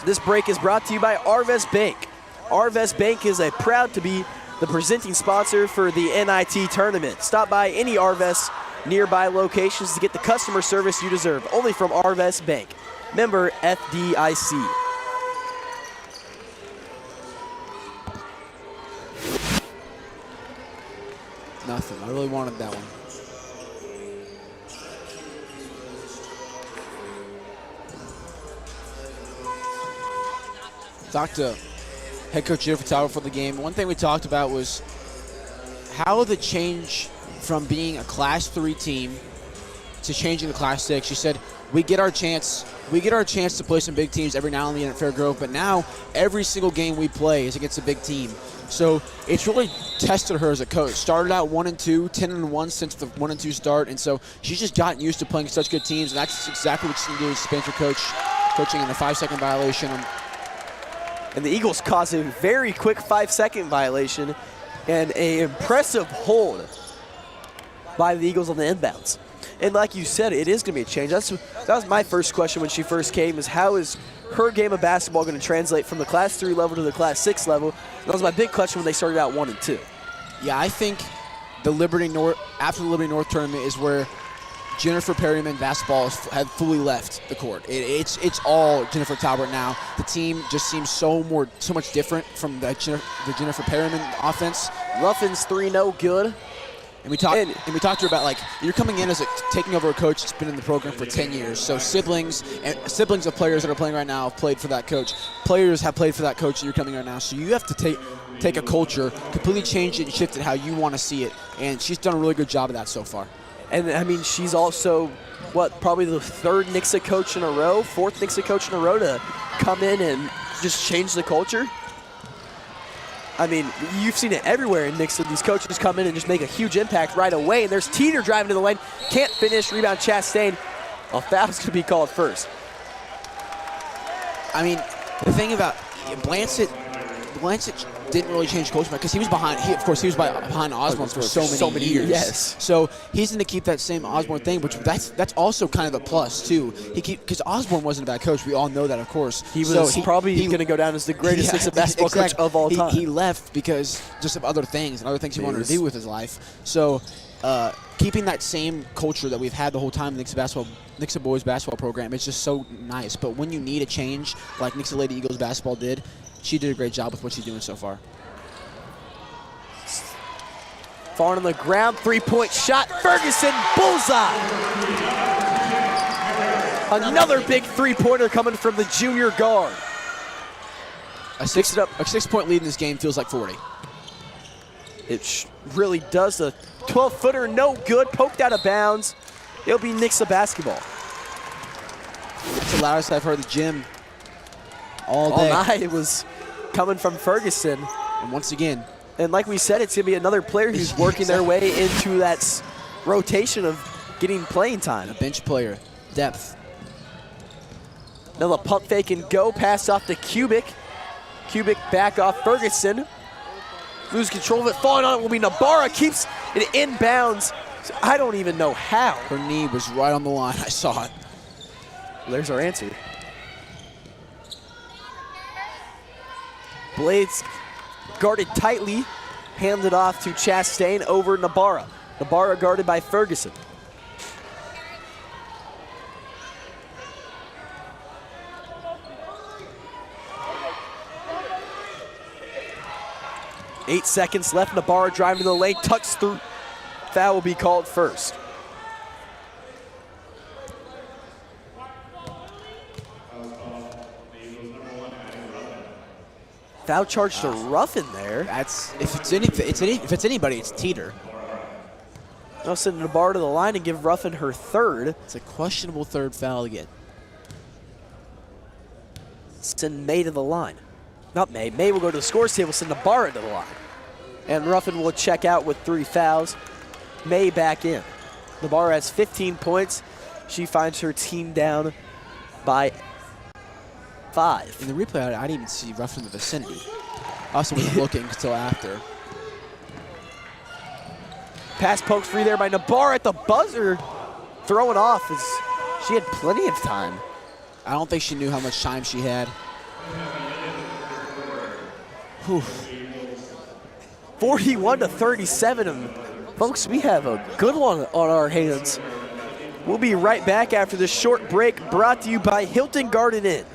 This break is brought to you by Arvest Bank. Arvest Bank is proud to be the presenting sponsor for the NIT tournament. Stop by any Arvest nearby locations to get the customer service you deserve. Only from Arvest Bank. Member FDIC. Nothing. I really wanted that one. Talked to head coach Jennifer Tower for the game. One thing we talked about was how the change from being a Class 3 team to changing to Class 6. She said, we get our chance to play some big teams every now and then at Fairgrove, but now every single game we play is against a big team. So it's really tested her as a coach. Started out 1-2, 10-1 since the 1-2 start, and so she's just gotten used to playing such good teams, and that's exactly what she's going to do is Spencer coaching in a 5-second violation. And the Eagles caused a very quick 5-second violation and an impressive hold by the Eagles on the inbounds. And like you said, it is going to be a change. That was my first question when she first came, is how is her game of basketball going to translate from the Class 3 level to the Class 6 level? That was my big question when they started out 1-2. Yeah, I think the Liberty North, after the Liberty North tournament, is where Jennifer Perryman basketball had fully left the court. It's all Jennifer Talbert now. The team just seems so much different from the Jennifer Perryman offense. Ruffin's 3 no good. And we talked to her about, like, you're coming in as taking over a coach that's been in the program for 10 years. So siblings of players that are playing right now have played for that coach. Players have played for that coach that you're coming right now. So you have to take a culture, completely change it and shift it how you want to see it. And she's done a really good job of that so far. And, I mean, she's also, probably the third Nixa coach in a row, fourth Nixa coach in a row to come in and just change the culture. I mean, you've seen it everywhere in Nixa. These coaches come in and just make a huge impact right away. And there's Teeter driving to the lane. Can't finish. Rebound Chastain. A foul's going to be called first. I mean, the thing about Blancett didn't really change coach because he was behind. He was behind Osborne for so many years. Yes. So he's going to keep that same Osborne thing, which that's also kind of a plus too. Because Osborne wasn't a bad coach. We all know that, of course. He was probably going to go down as the greatest Nixa basketball coach of all time. He left because just of other things he wanted to do with his life. So keeping that same culture that we've had the whole time in the Nixa boys basketball program, it's just so nice. But when you need a change, like Nixa Lady Eagles basketball did, she did a great job with what she's doing so far. Falling on the ground, 3-point shot. Ferguson, bullseye. Another big three-pointer coming from the junior guard. A 6-point lead in this game feels like 40. It really does. A 12-footer, no good, poked out of bounds. It'll be Nixa basketball. That's the loudest I've heard the gym all day. All night it was coming from Ferguson. And once again. And like we said, it's going to be another player who's working their way into that rotation of getting playing time. A bench player, depth. Now the pump fake and go, pass off to Kubik. Kubik back off Ferguson. Lose control of it, falling on it will be Nabarra, keeps it inbounds. I don't even know how. Her knee was right on the line, I saw it. Well, there's our answer. Blades guarded tightly, handed off to Chastain over Nabarra. Nabarra guarded by Ferguson. Eight seconds left. Nabarra driving to the lane, tucks through. Foul will be called first. Foul charge to Ruffin there. That's if it's anybody, it's Teeter. Now send Nabarra to the line and give Ruffin her third. It's a questionable third foul again. Send May to the line. Not May. May will go to the scores table, send Nabarra to the line. And Ruffin will check out with 3 fouls. May back in. Nabarra has 15 points She finds her team down by 5. In the replay, I didn't even see Ruff in the vicinity. I also wasn't looking until after. Pass poked free there by Nabar at the buzzer. Throwing off as she had plenty of time. I don't think she knew how much time she had. Whew. 41-37. And folks, we have a good one on our hands. We'll be right back after this short break, brought to you by Hilton Garden Inn.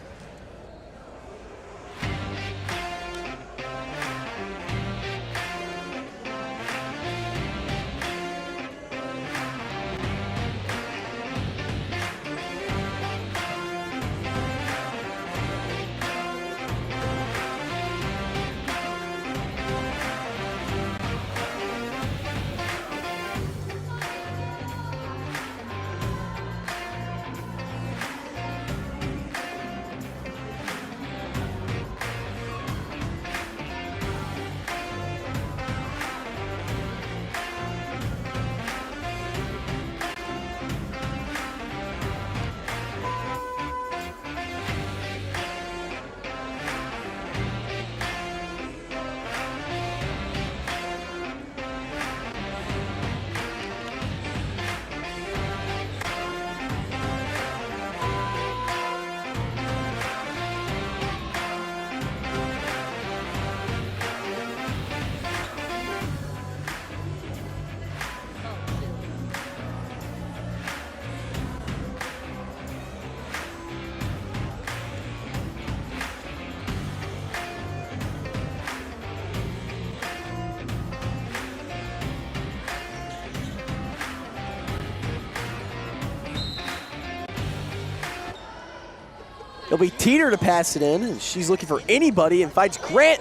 It'll be Teeter to pass it in, and she's looking for anybody and finds Grant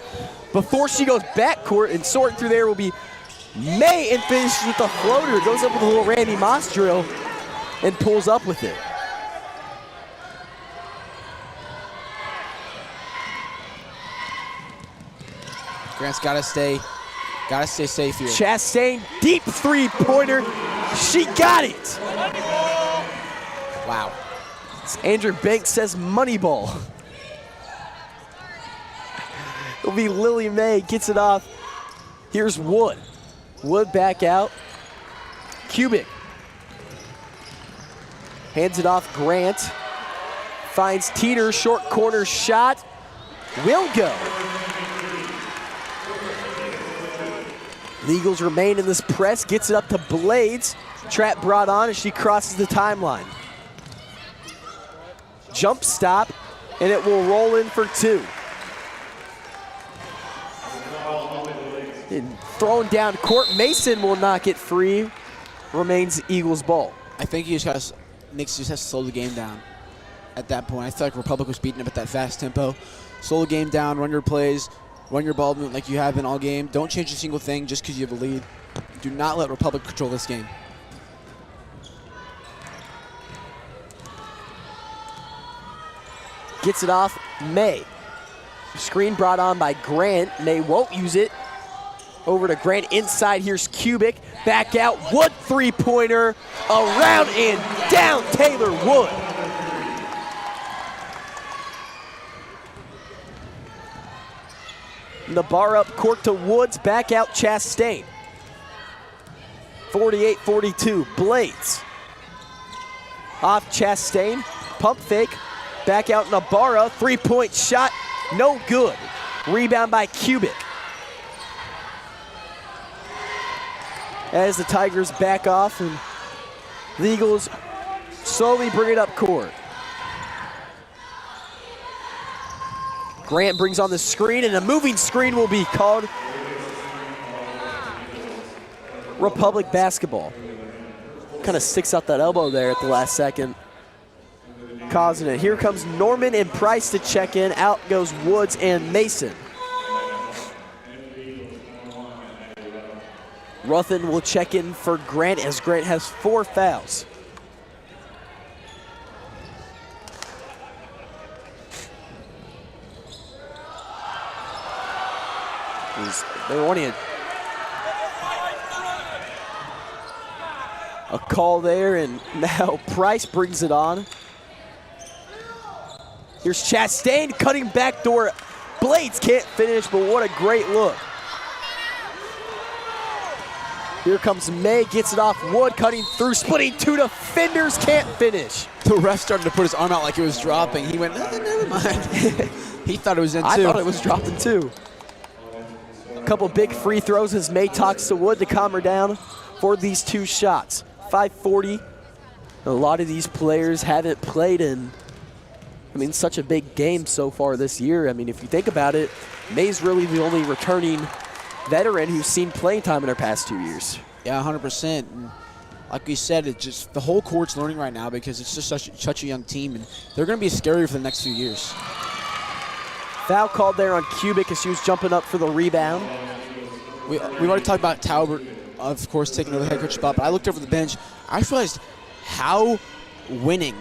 before she goes backcourt, and sorting through there will be May, and finishes with the floater. Goes up with a little Randy Moss drill and pulls up with it. Grant's gotta stay safe here. Chastain, deep three-pointer. She got it. Wow. Andrew Banks says money ball. It'll be Lily May, gets it off. Here's Wood. Wood back out. Kubik. Hands it off Grant. Finds Teeter, short corner shot. Will go. The Eagles remain in this press, gets it up to Blades. Trap brought on as she crosses the timeline. Jump stop, and it will roll in for 2. And thrown down court, Mason will not get free. Remains Eagles ball. I think Nick just has to slow the game down at that point. I feel like Republic was beating up at that fast tempo. Slow the game down, run your plays, run your ball movement like you have been all game. Don't change a single thing just because you have a lead. Do not let Republic control this game. Gets it off May. Screen brought on by Grant. May won't use it. Over to Grant inside. Here's Kubik. Back out. Wood three-pointer. Around and down. Taylor Wood. Nabar up court to Woods. Back out Chastain. 48-42. Blades. Off Chastain. Pump fake. Back out Nabarra, 3-point shot, no good. Rebound by Kubik. As the Tigers back off and the Eagles slowly bring it up court. Grant brings on the screen, and a moving screen will be called Republic basketball. Kind of sticks out that elbow there at the last second, causing it. Here comes Norman and Price to check in. Out goes Woods and Mason. Ruthin will check in for Grant as Grant has 4 fouls. A call there, and now Price brings it on. Here's Chastain cutting backdoor. Blades can't finish, but what a great look. Here comes May, gets it off Wood, cutting through, splitting two defenders, can't finish. The ref started to put his arm out like it was dropping. He went, never mind. He thought it was in, too. I thought it was dropping, too. A couple big free throws as May talks to Wood to calm her down for these two shots. 5:40. A lot of these players haven't played in, such a big game so far this year. If you think about it, May's really the only returning veteran who's seen playing time in her past 2 years. Yeah, 100%. And like we said, it's just the whole court's learning right now because it's just such a young team, and they're going to be scary for the next few years. Foul called there on Kubik as she was jumping up for the rebound. We've already talked about Talbot, of course, taking over the head coach spot, but I looked over the bench. I realized how winning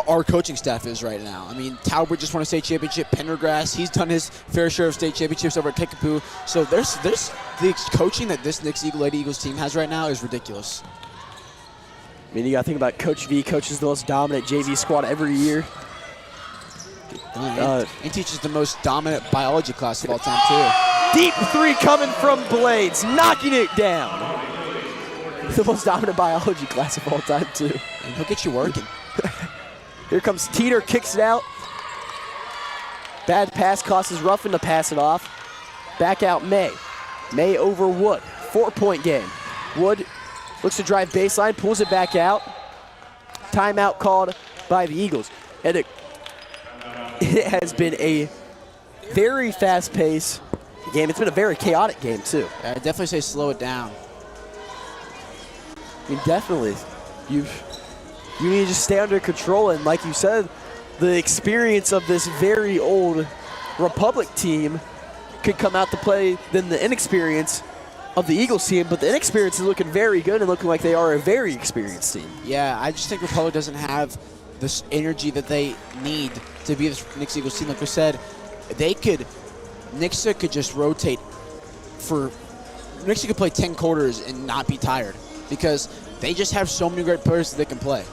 our coaching staff is right now. Talbot just won a state championship. Pendergrass, he's done his fair share of state championships over at Kickapoo. So there's the coaching that this Nixa Lady Eagles team has right now is ridiculous. You got to think about Coach V coaches the most dominant JV squad every year. He teaches the most dominant biology class of all time, too. Deep three coming from Blades, knocking it down. The most dominant biology class of all time, too. And he'll get you working. Here comes Teeter, kicks it out. Bad pass, causes Ruffin to pass it off. Back out May. May over Wood. 4-point game. Wood looks to drive baseline, pulls it back out. Timeout called by the Eagles. And it has been a very fast-paced game. It's been a very chaotic game, too. I'd definitely say slow it down. Definitely. You need to just stay under control, and like you said, the experience of this very old Republic team could come out to play than the inexperience of the Eagles team, but the inexperience is looking very good and looking like they are a very experienced team. Yeah, I just think Republic doesn't have this energy that they need to be this Nixa Eagles team. Like we said, Nixa could just rotate Nixa could play 10 quarters and not be tired because they just have so many great players that they can play.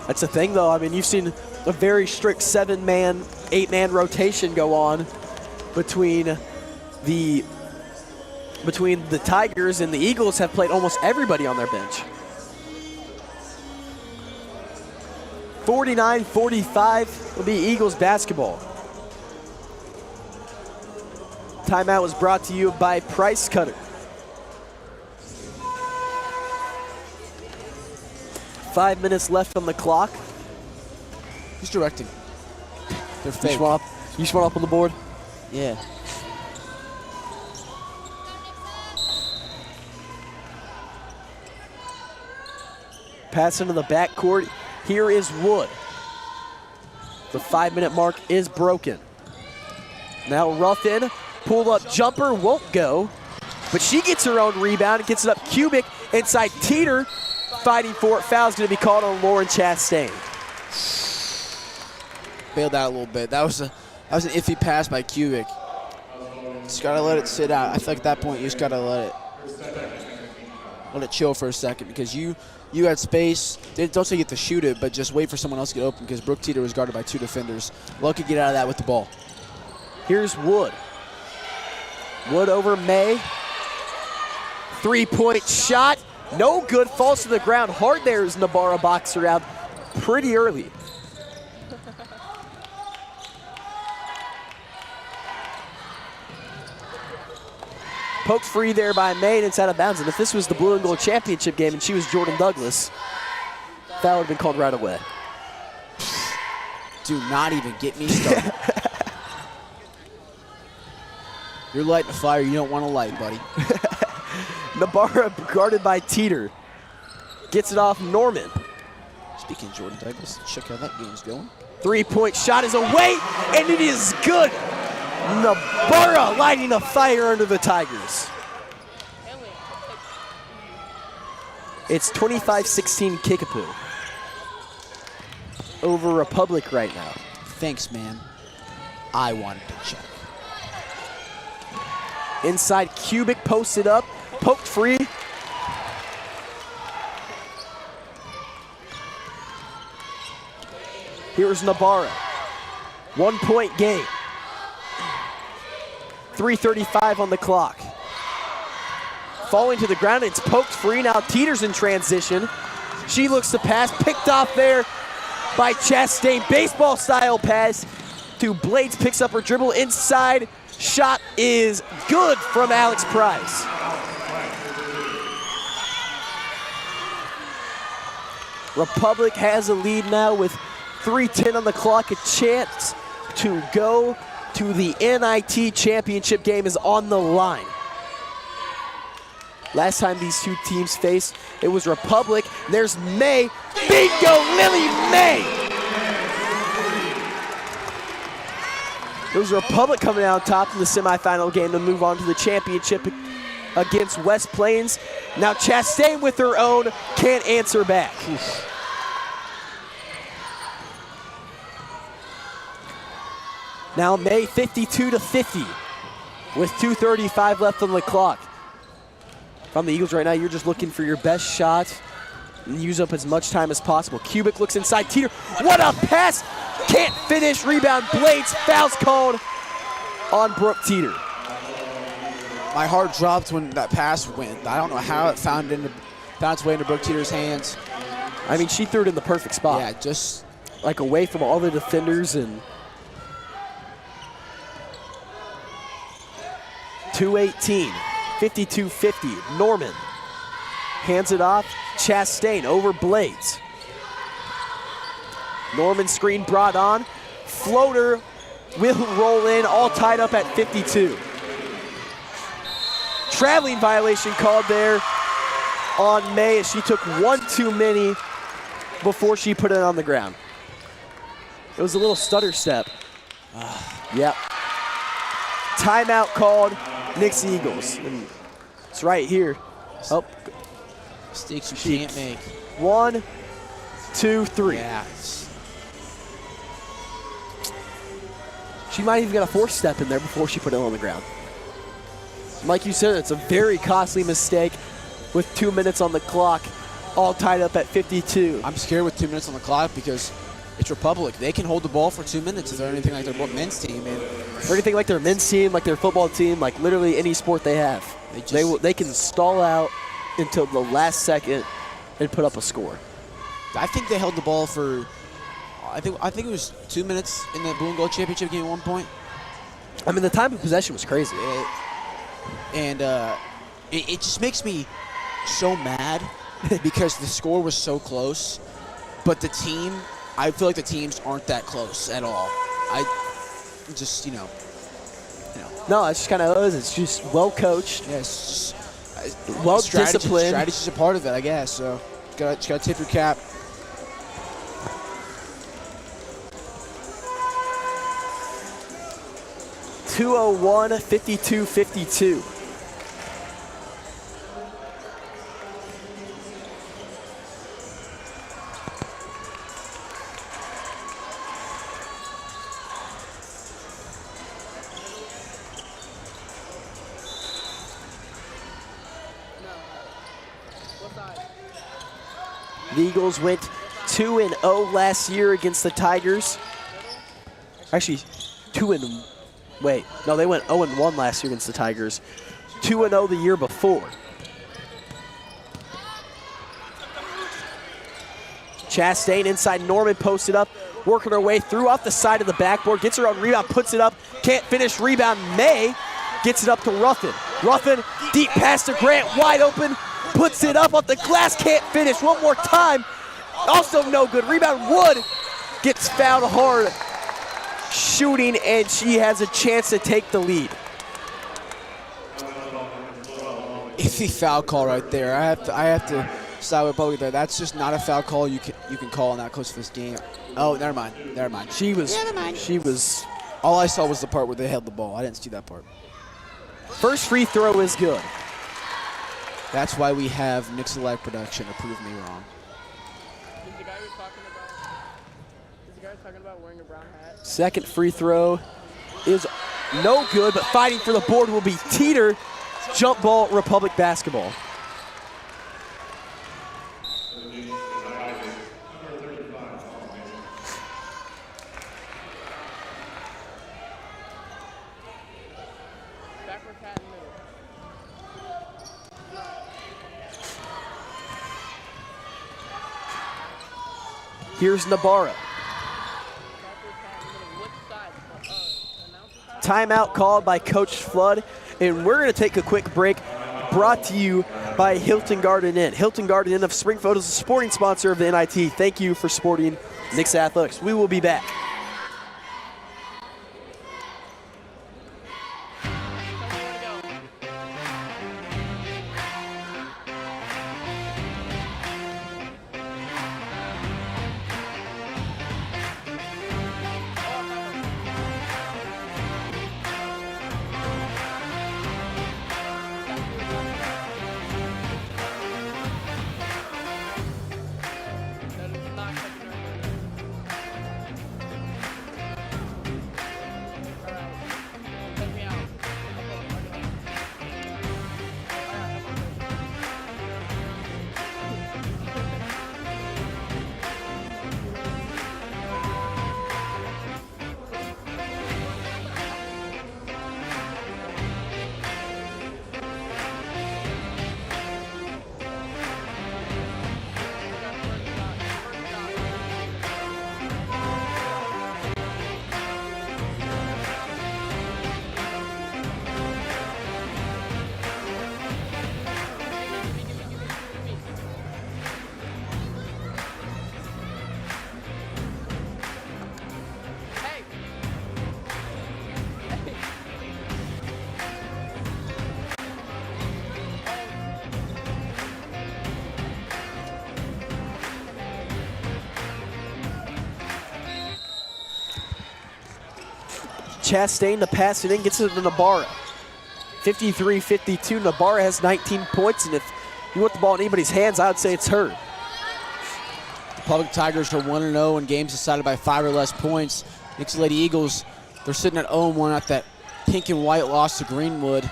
That's the thing, though. You've seen a very strict 7-man, 8-man rotation go on between the Tigers, and the Eagles have played almost everybody on their bench. 49-45 will be Eagles basketball. Timeout was brought to you by Price Cutter. 5 minutes left on the clock. Who's directing? They're fake. You just want up on the board? Yeah. Pass into the backcourt. Here is Wood. The 5-minute mark is broken. Now Ruffin, pull up jumper, won't go. But she gets her own rebound and gets it up. Kubik inside Teeter. Fighting for it. Foul's going to be called on Lauren Chastain. Bailed out a little bit. That was an iffy pass by Kubik. Just got to let it sit out. I feel like at that point you just got to let it chill for a second because you had space. Don't say you get to shoot it, but just wait for someone else to get open because Brooke Teeter was guarded by 2 defenders. Lucky to get out of that with the ball. Here's Wood. Wood over May. 3-point shot. No good. Falls to the ground. Hard there as Nabarra boxed her out pretty early. Poked free there by May, and it's out of bounds. And if this was the blue and gold championship game and she was Jordan Douglas, that would have been called right away. Do not even get me started. You're lighting a fire you don't want to light, buddy. Nabarra guarded by Teeter. Gets it off Norman. Speaking of Jordan Douglas, check how that game's going. 3-point shot is away, and it is good. Nabarra lighting a fire under the Tigers. It's 25-16 Kickapoo over Republic right now. Thanks, man. I wanted to check. Inside Kubik posted up, poked free. Here's Nabarro. 1 point game. 3:35 on the clock. Falling to the ground, it's poked free. Now Teeter's in transition. She looks to pass, picked off there by Chastain. Baseball style pass to Blades, picks up her dribble inside. Shot is good from Alex Price. Republic has a lead now with 3:10 on the clock. A chance to go to the NIT championship game is on the line. Last time these two teams faced, it was Republic. There's May. Bingo, Lily May! It was Republic coming out on top in the semifinal game to move on to the championship against West Plains. Now Chastain with her own, can't answer back. Now May 52-50 with 2:35 left on the clock. If I'm the Eagles right now, you're just looking for your best shot and use up as much time as possible. Kubik looks inside. Teeter, what a pass! Can't finish, rebound, Blades, fouls called on Brooke Teeter. My heart dropped when that pass went. I don't know how it found its way into Brooke Teeter's hands. I mean, she threw it in the perfect spot. Yeah, just like away from all the defenders. And 2:18, 52-50. Norman hands it off. Chastain over Blades. Norman screen brought on. Floater will roll in, all tied up at 52. Traveling violation called there on May as she took one too many before she put it on the ground. It was a little stutter step. Yep. Timeout called, Nixa Eagles. And it's right here. Oh. Mistakes you can't make. 1, 2, 3. Yeah. She might even get a fourth step in there before she put it on the ground. Like you said, it's a very costly mistake with 2 minutes on the clock, all tied up at 52. I'm scared with 2 minutes on the clock because it's Republic. They can hold the ball for 2 minutes if they're anything like their men's team. Or anything like their men's team, like their football team, like literally any sport they have. They can stall out until the last second and put up a score. I think they held the ball for, I think it was 2 minutes in the Blue and Gold Championship game at one point. I mean, the time of possession was crazy. It just makes me so mad because the score was so close, but the team, I feel like the teams aren't that close at all. No, it's just kind of is. It's just well coached. Yeah, it's just well disciplined. Strategy's a part of it, I guess. So just gotta tip your cap. .201, 52-52. The Eagles went 2-0 last year against the Tigers. Actually, they went 0-1 last year against the Tigers. 2-0 the year before. Chastain inside, Norman posted up, working her way through off the side of the backboard, gets her own rebound, puts it up, can't finish, rebound, May gets it up to Ruffin. Ruffin, deep pass to Grant, wide open, puts it up off the glass, can't finish, one more time, also no good, rebound, Wood gets fouled hard, shooting, and she has a chance to take the lead. Iffy foul call right there. I have to side with Republic there. That's just not a foul call you can call in that close to this game. Oh, never mind. She was. All I saw was the part where they held the ball. I didn't see that part. First free throw is good. That's why we have Nixa Live Production to prove me wrong. Is the guy talking about wearing a brown hat? Second free throw is no good, but fighting for the board will be Teeter. Jump ball, Republic basketball. Rapper cat in the middle. Here's Nabarra. Timeout called by Coach Flood, and we're going to take a quick break. Brought to you by Hilton Garden Inn. Hilton Garden Inn of Springfield is a supporting sponsor of the NIT. Thank you for supporting Nixa Athletics. We will be back. Chastain to pass it in, gets it to Nabarra. 53-52, Nabarra has 19 points, and if you want the ball in anybody's hands, I would say it's her. The Public Tigers are 1-0 in games decided by 5 or less points. Nixa Lady Eagles, they're sitting at 0-1 at that pink and white loss to Greenwood.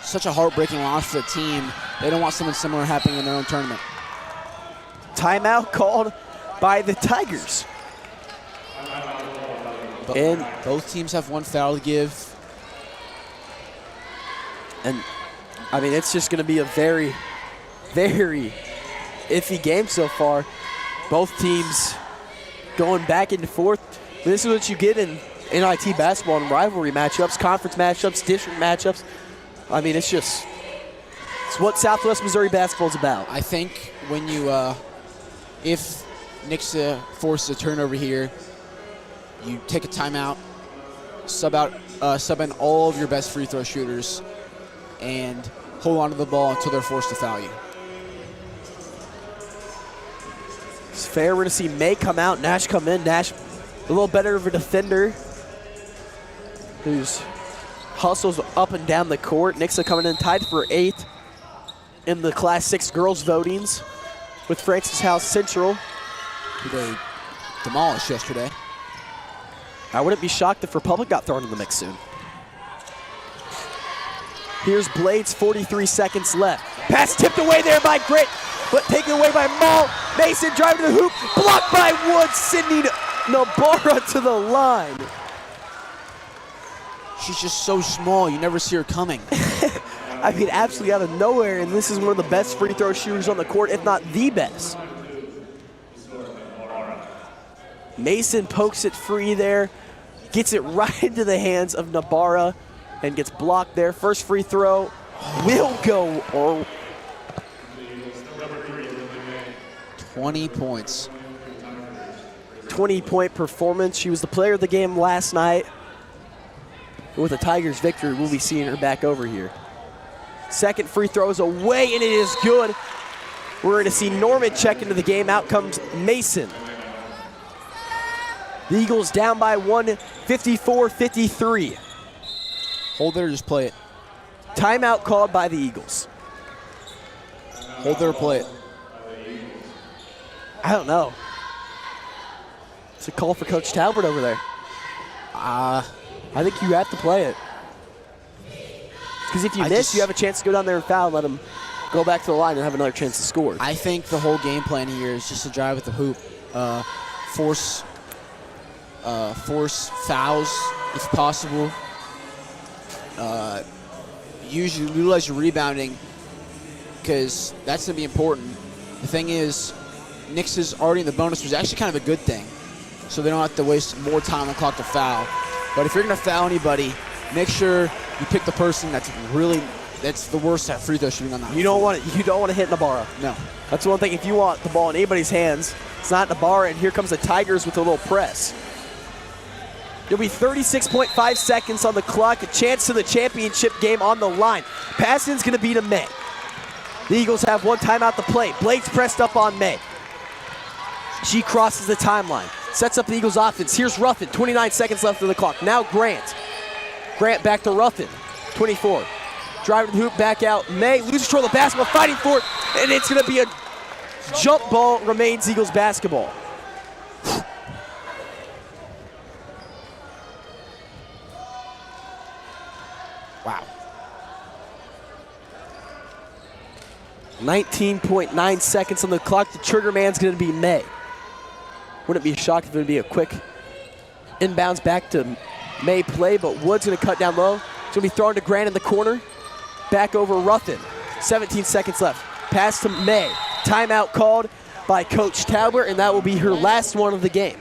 Such a heartbreaking loss for the team. They don't want something similar happening in their own tournament. Timeout called by the Tigers. And both teams have one foul to give. And, I mean, it's just going to be a very, very iffy game so far. Both teams going back and forth. This is what you get in NIT basketball and rivalry matchups, conference matchups, district matchups. I mean, it's what Southwest Missouri basketball is about. I think when you, if Nixa forces a turnover here, you take a timeout, sub in all of your best free throw shooters, and hold on to the ball until they're forced to foul you. It's fair. We're going to see May come out, Nash come in. Nash, a little better of a defender, who's hustles up and down the court. Nixa coming in tied for 8th in the Class 6 girls votings with Francis House Central, who they demolished yesterday. I wouldn't be shocked if Republic got thrown in the mix soon. Here's Blades, 43 seconds left. Pass tipped away there by Grit, but taken away by Maul. Mason driving to the hoop, blocked by Woods, sending Nabarra to the line. She's just so small, you never see her coming. I mean, absolutely out of nowhere, and this is one of the best free throw shooters on the court, if not the best. Mason pokes it free there, gets it right into the hands of Nabarra, and gets blocked there. First free throw will go. Or 20 points. 20-point performance. She was the player of the game last night. With the Tigers' victory, we'll be seeing her back over here. Second free throw is away, and it is good. We're going to see Norman check into the game. Out comes Mason. The Eagles down by 1, 54-53. Hold there, just play it. Timeout called by the Eagles. Hold there, play it. I don't know. It's a call for Coach Talbert over there. I think you have to play it. Because if you miss, you have a chance to go down there and foul and let them go back to the line and have another chance to score. I think the whole game plan here is just to drive at the hoop, force fouls if possible. utilize your rebounding because that's going to be important. The thing is, Nix's already in the bonus was actually kind of a good thing, so they don't have to waste more time on the clock to foul. But if you're going to foul anybody, make sure you pick the person that's the worst at free throw shooting on that. You don't want to hit Nabarra. No. That's one thing. If you want the ball in anybody's hands, it's not Nabarra, and here comes the Tigers with a little press. There'll be 36.5 seconds on the clock, a chance to the championship game on the line. Passing's going to be to May. The Eagles have one timeout to play. Blades pressed up on May. She crosses the timeline, sets up the Eagles offense. Here's Ruffin, 29 seconds left on the clock. Now Grant. Grant back to Ruffin, 24. Driving the hoop, back out. May loses control of the basketball, fighting for it, and it's going to be a jump ball, remains Eagles basketball. Wow. 19.9 seconds on the clock. The trigger man's going to be May. Wouldn't be shocked if it would be a quick inbounds back to May play, but Wood's going to cut down low. It's going to be thrown to Grant in the corner. Back over Ruffin. 17 seconds left. Pass to May. Timeout called by Coach Tauber, and that will be her last one of the game.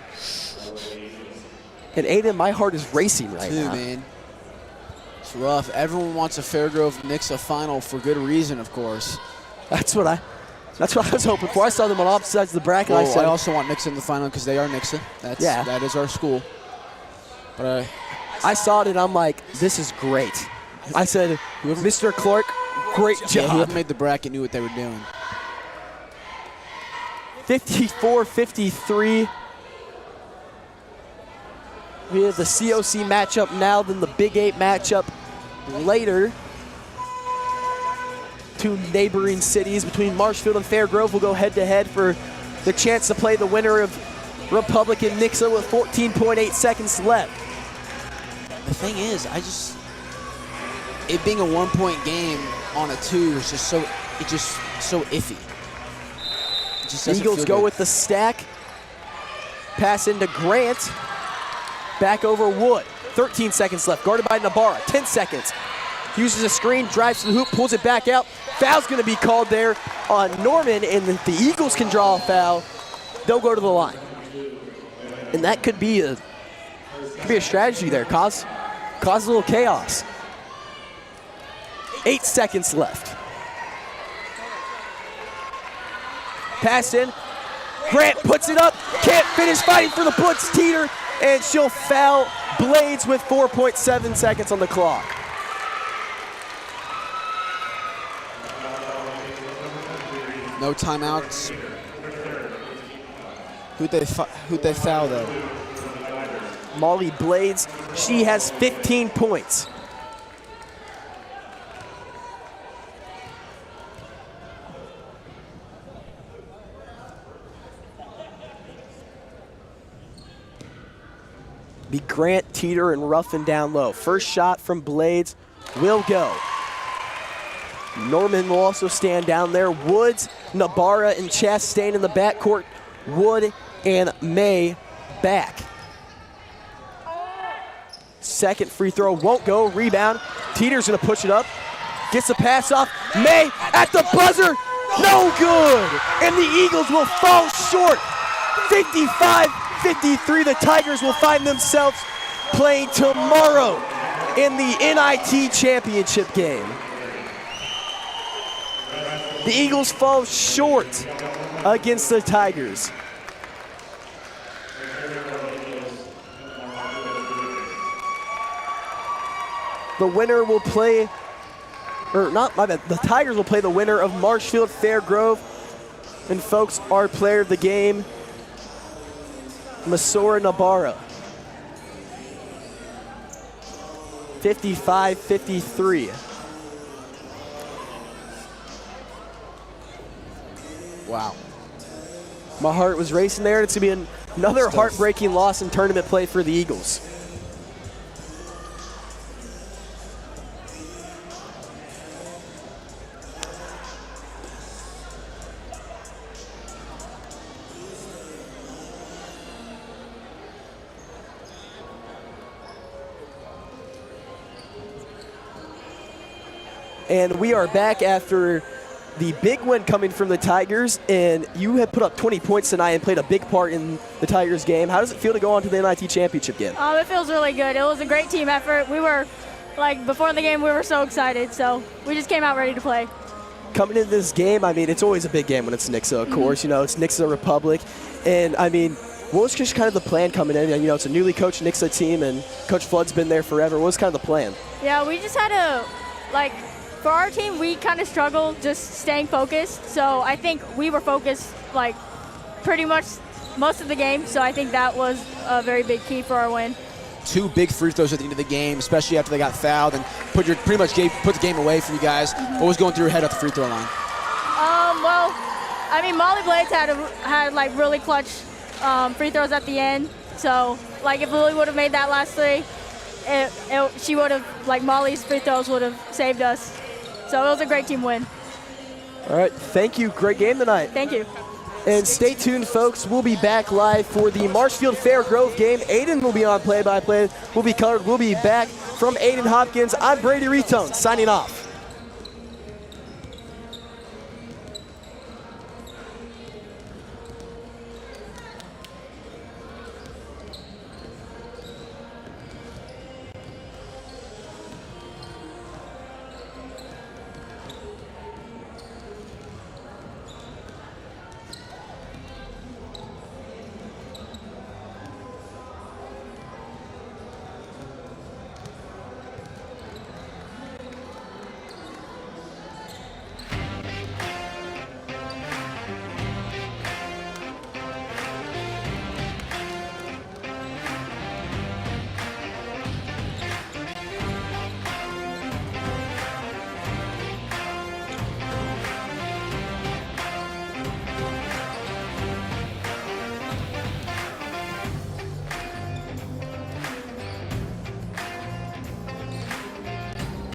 And Aiden, my heart is racing right now. Man. It's rough. Everyone wants a Fairgrove Nixa final for good reason, of course. That's what I was hoping for. I saw them on opposite sides of the bracket. Well, I also want Nixa in the final because they are Nixa. That is our school. But I saw it and I'm like, this is great. I said, Mr. Clark, great job. Yeah, whoever made the bracket knew what they were doing. 54-53. We have the COC matchup now, then the Big 8 matchup later. Two neighboring cities between Marshfield and Fairgrove will go head-to-head for the chance to play the winner of Republic and Nixa with 14.8 seconds left. The thing is, it being a 1-point game on a 2 is just so iffy. It just the Eagles go with the stack. Pass into Grant. Back over Wood. 13 seconds left. Guarded by Nabarra. 10 seconds. Uses a screen, drives to the hoop, pulls it back out. Foul's going to be called there on Norman, and the Eagles can draw a foul. They'll go to the line. And that could be a strategy there. Cause a little chaos. 8 seconds left. Pass in. Grant puts it up. Can't finish, fighting for the blitz. Teeter, and she'll foul Blades with 4.7 seconds on the clock. No timeouts. Who'd they foul though? Molly Blades. She has 15 points. Be Grant, Teeter, and Ruffin down low. First shot from Blades will go. Norman will also stand down there. Woods, Nabarra, and Chastain in the backcourt. Wood and May back. Second free throw won't go. Rebound. Teeter's going to push it up. Gets the pass off. May at the buzzer. No good. And the Eagles will fall short. 55-53. The Tigers will find themselves playing tomorrow in the NIT championship game. The Eagles fall short against the Tigers. The winner will play, the Tigers will play the winner of Marshfield Fairgrove. And folks, our player of the game, Masora Nabarra. 55-53. Wow. My heart was racing there. It's going to be another heartbreaking loss in tournament play for the Eagles. And we are back after the big win coming from the Tigers, and you have put up 20 points tonight and played a big part in the Tigers game. How does it feel to go on to the NIT championship game? It feels really good. It was a great team effort. We were, before the game, we were so excited, so we just came out ready to play. Coming into this game, I mean, it's always a big game when it's Nixa, of course. You know, it's Nixa Republic. And, I mean, what was just kind of the plan coming in? You know, it's a newly coached Nixa team, and Coach Flood's been there forever. What was kind of the plan? Yeah, we just had to, for our team, we kind of struggled just staying focused. So I think we were focused, pretty much most of the game. So I think that was a very big key for our win. 2 big free throws at the end of the game, especially after they got fouled and put the game away for you guys. What was going through your head at the free throw line? Well, I mean, Molly Blades had really clutch free throws at the end. So, if Lily would have made that last 3, she would have, Molly's free throws would have saved us. So it was a great team win. All right, thank you. Great game tonight. Thank you. And stay tuned, folks. We'll be back live for the Marshfield Fair Grove game. Aiden will be on play-by-play. We'll be back from Aiden Hopkins. I'm Brady Retone, signing off.